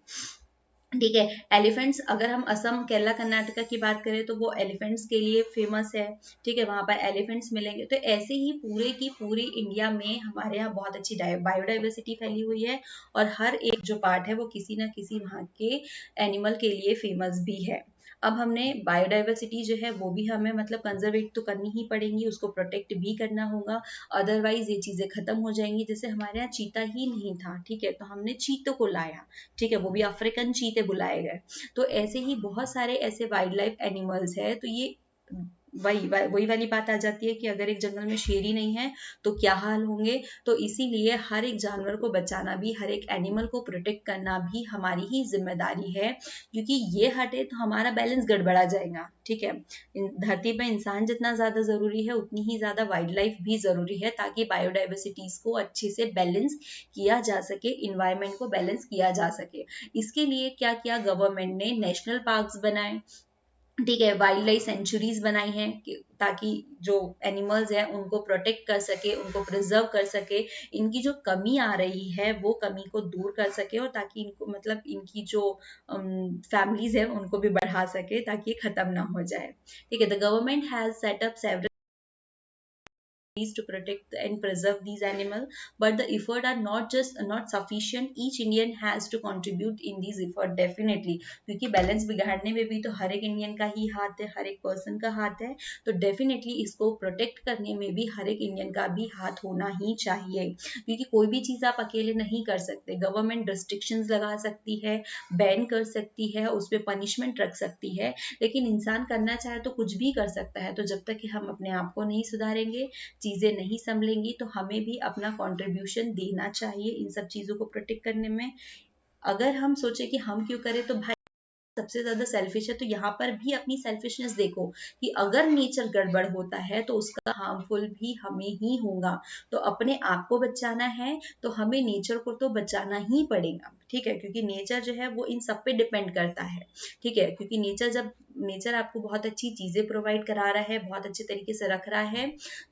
ठीक है। एलिफेंट्स, अगर हम असम, केरला, कर्नाटका की बात करें तो वो एलिफेंट्स के लिए फेमस है, ठीक है। वहां पर एलिफेंट्स मिलेंगे। तो ऐसे ही पूरे की पूरी इंडिया में हमारे यहाँ बहुत अच्छी बायोडाइवर्सिटी फैली हुई है, और हर एक जो पार्ट है वो किसी ना किसी वहाँ के एनिमल के लिए फेमस भी है। अब हमने बायोडाइवर्सिटी जो है वो भी हमें मतलब कंजर्वेट तो करनी ही पड़ेगी, उसको प्रोटेक्ट भी करना होगा, अदरवाइज ये चीजें खत्म हो जाएंगी। जैसे हमारे यहाँ चीता ही नहीं था, ठीक है, तो हमने चीतों को लाया, ठीक है, वो भी अफ्रीकन चीते बुलाए गए। तो ऐसे ही बहुत सारे ऐसे वाइल्ड लाइफ एनिमल्स है। तो ये वही वाली बात आ जाती है कि अगर एक जंगल में शेर ही नहीं है तो क्या हाल होंगे। तो इसीलिए हर एक जानवर को बचाना भी, हर एक एनिमल को प्रोटेक्ट करना भी हमारी ही जिम्मेदारी है, क्योंकि ये हटे तो हमारा बैलेंस गड़बड़ा जाएगा, ठीक है। धरती पर इंसान जितना ज्यादा जरूरी है उतनी ही ज्यादा वाइल्ड लाइफ भी जरूरी है, ताकि बायोडाइवर्सिटीज को अच्छे से बैलेंस किया जा सके, इन्वायरमेंट को बैलेंस किया जा सके। इसके लिए क्या किया गवर्नमेंट ने, नेशनल पार्क्स बनाए, ठीक है, वाइल्ड लाइफ सेंचुरीज बनाई हैं ताकि जो एनिमल्स हैं उनको प्रोटेक्ट कर सके, उनको प्रिजर्व कर सके, इनकी जो कमी आ रही है वो कमी को दूर कर सके, और ताकि इनको मतलब इनकी जो फैमिलीज है उनको भी बढ़ा सके ताकि ये खत्म ना हो जाए, ठीक है। The government has set up several to protect and preserve these animals, but the effort are not sufficient. Each Indian has to contribute in these effort definitely, क्योंकि बैलेंस बिगाड़ने में भी तो हर एक इंडियन का ही हाथ है, हर एक पर्सन का हाथ है। तो डेफिनेटली इसको प्रोटेक्ट करने में भी हर एक इंडियन का भी हाथ होना ही चाहिए, क्योंकि कोई भी चीज आप अकेले नहीं कर सकते। गवर्नमेंट रिस्ट्रिक्शंस लगा सकती है, बैन कर सकती है, उस पर पनिशमेंट रख सकती है, लेकिन इंसान करना चाहे तो कुछ भी कर सकता है। तो जब तक कि हम अपने आप को नहीं सुधारेंगे, चीजें नहीं संभलेंगी, तो हमें भी अपना कंट्रीब्यूशन देना चाहिए इन सब चीजों को प्रोटेक्ट करने में। अगर हम सोचे कि हम क्यों करें, तो भाई सबसे ज्यादा सेल्फिश है, तो यहाँ पर भी अपनी सेल्फिशनेस देखो कि अगर नेचर गड़बड़ होता है तो उसका हार्मफुल भी हमें ही होगा। तो अपने आप को बचाना है तो हमें नेचर को तो बचाना ही पड़ेगा, ठीक है, क्योंकि नेचर जो है वो इन सब पे डिपेंड करता है, ठीक है। क्योंकि नेचर आपको बहुत अच्छी चीजें प्रोवाइड करा रहा है, बहुत अच्छे तरीके से रख रहा है,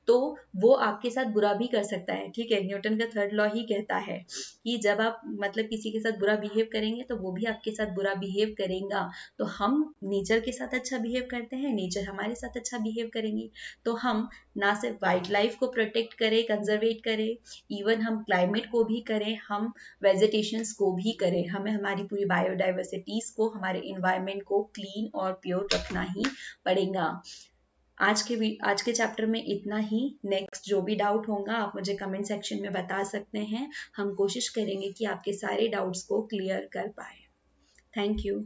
तो वो आपके साथ बुरा भी कर सकता है, ठीक है। न्यूटन का थर्ड लॉ ही कहता है कि जब आप मतलब किसी के साथ बुरा बिहेव करेंगे तो वो भी आपके साथ बुरा बिहेव करेगा। तो हम नेचर के साथ अच्छा बिहेव करते हैं, नेचर हमारे साथ अच्छा बिहेव करेंगी। तो हम ना सिर्फ वाइल्ड लाइफ को प्रोटेक्ट करें, कंजर्वेट करें, इवन हम क्लाइमेट को भी करें, हम वेजिटेशंस को भी करें, हमें हमारी पूरी बायोडाइवर्सिटीज को, हमारे इन्वायरमेंट को क्लीन और प्योर रखना ही पड़ेगा। आज के चैप्टर में इतना ही। नेक्स्ट जो भी डाउट होगा आप मुझे कमेंट सेक्शन में बता सकते हैं, हम कोशिश करेंगे कि आपके सारे डाउट्स को क्लियर कर पाए। Thank you.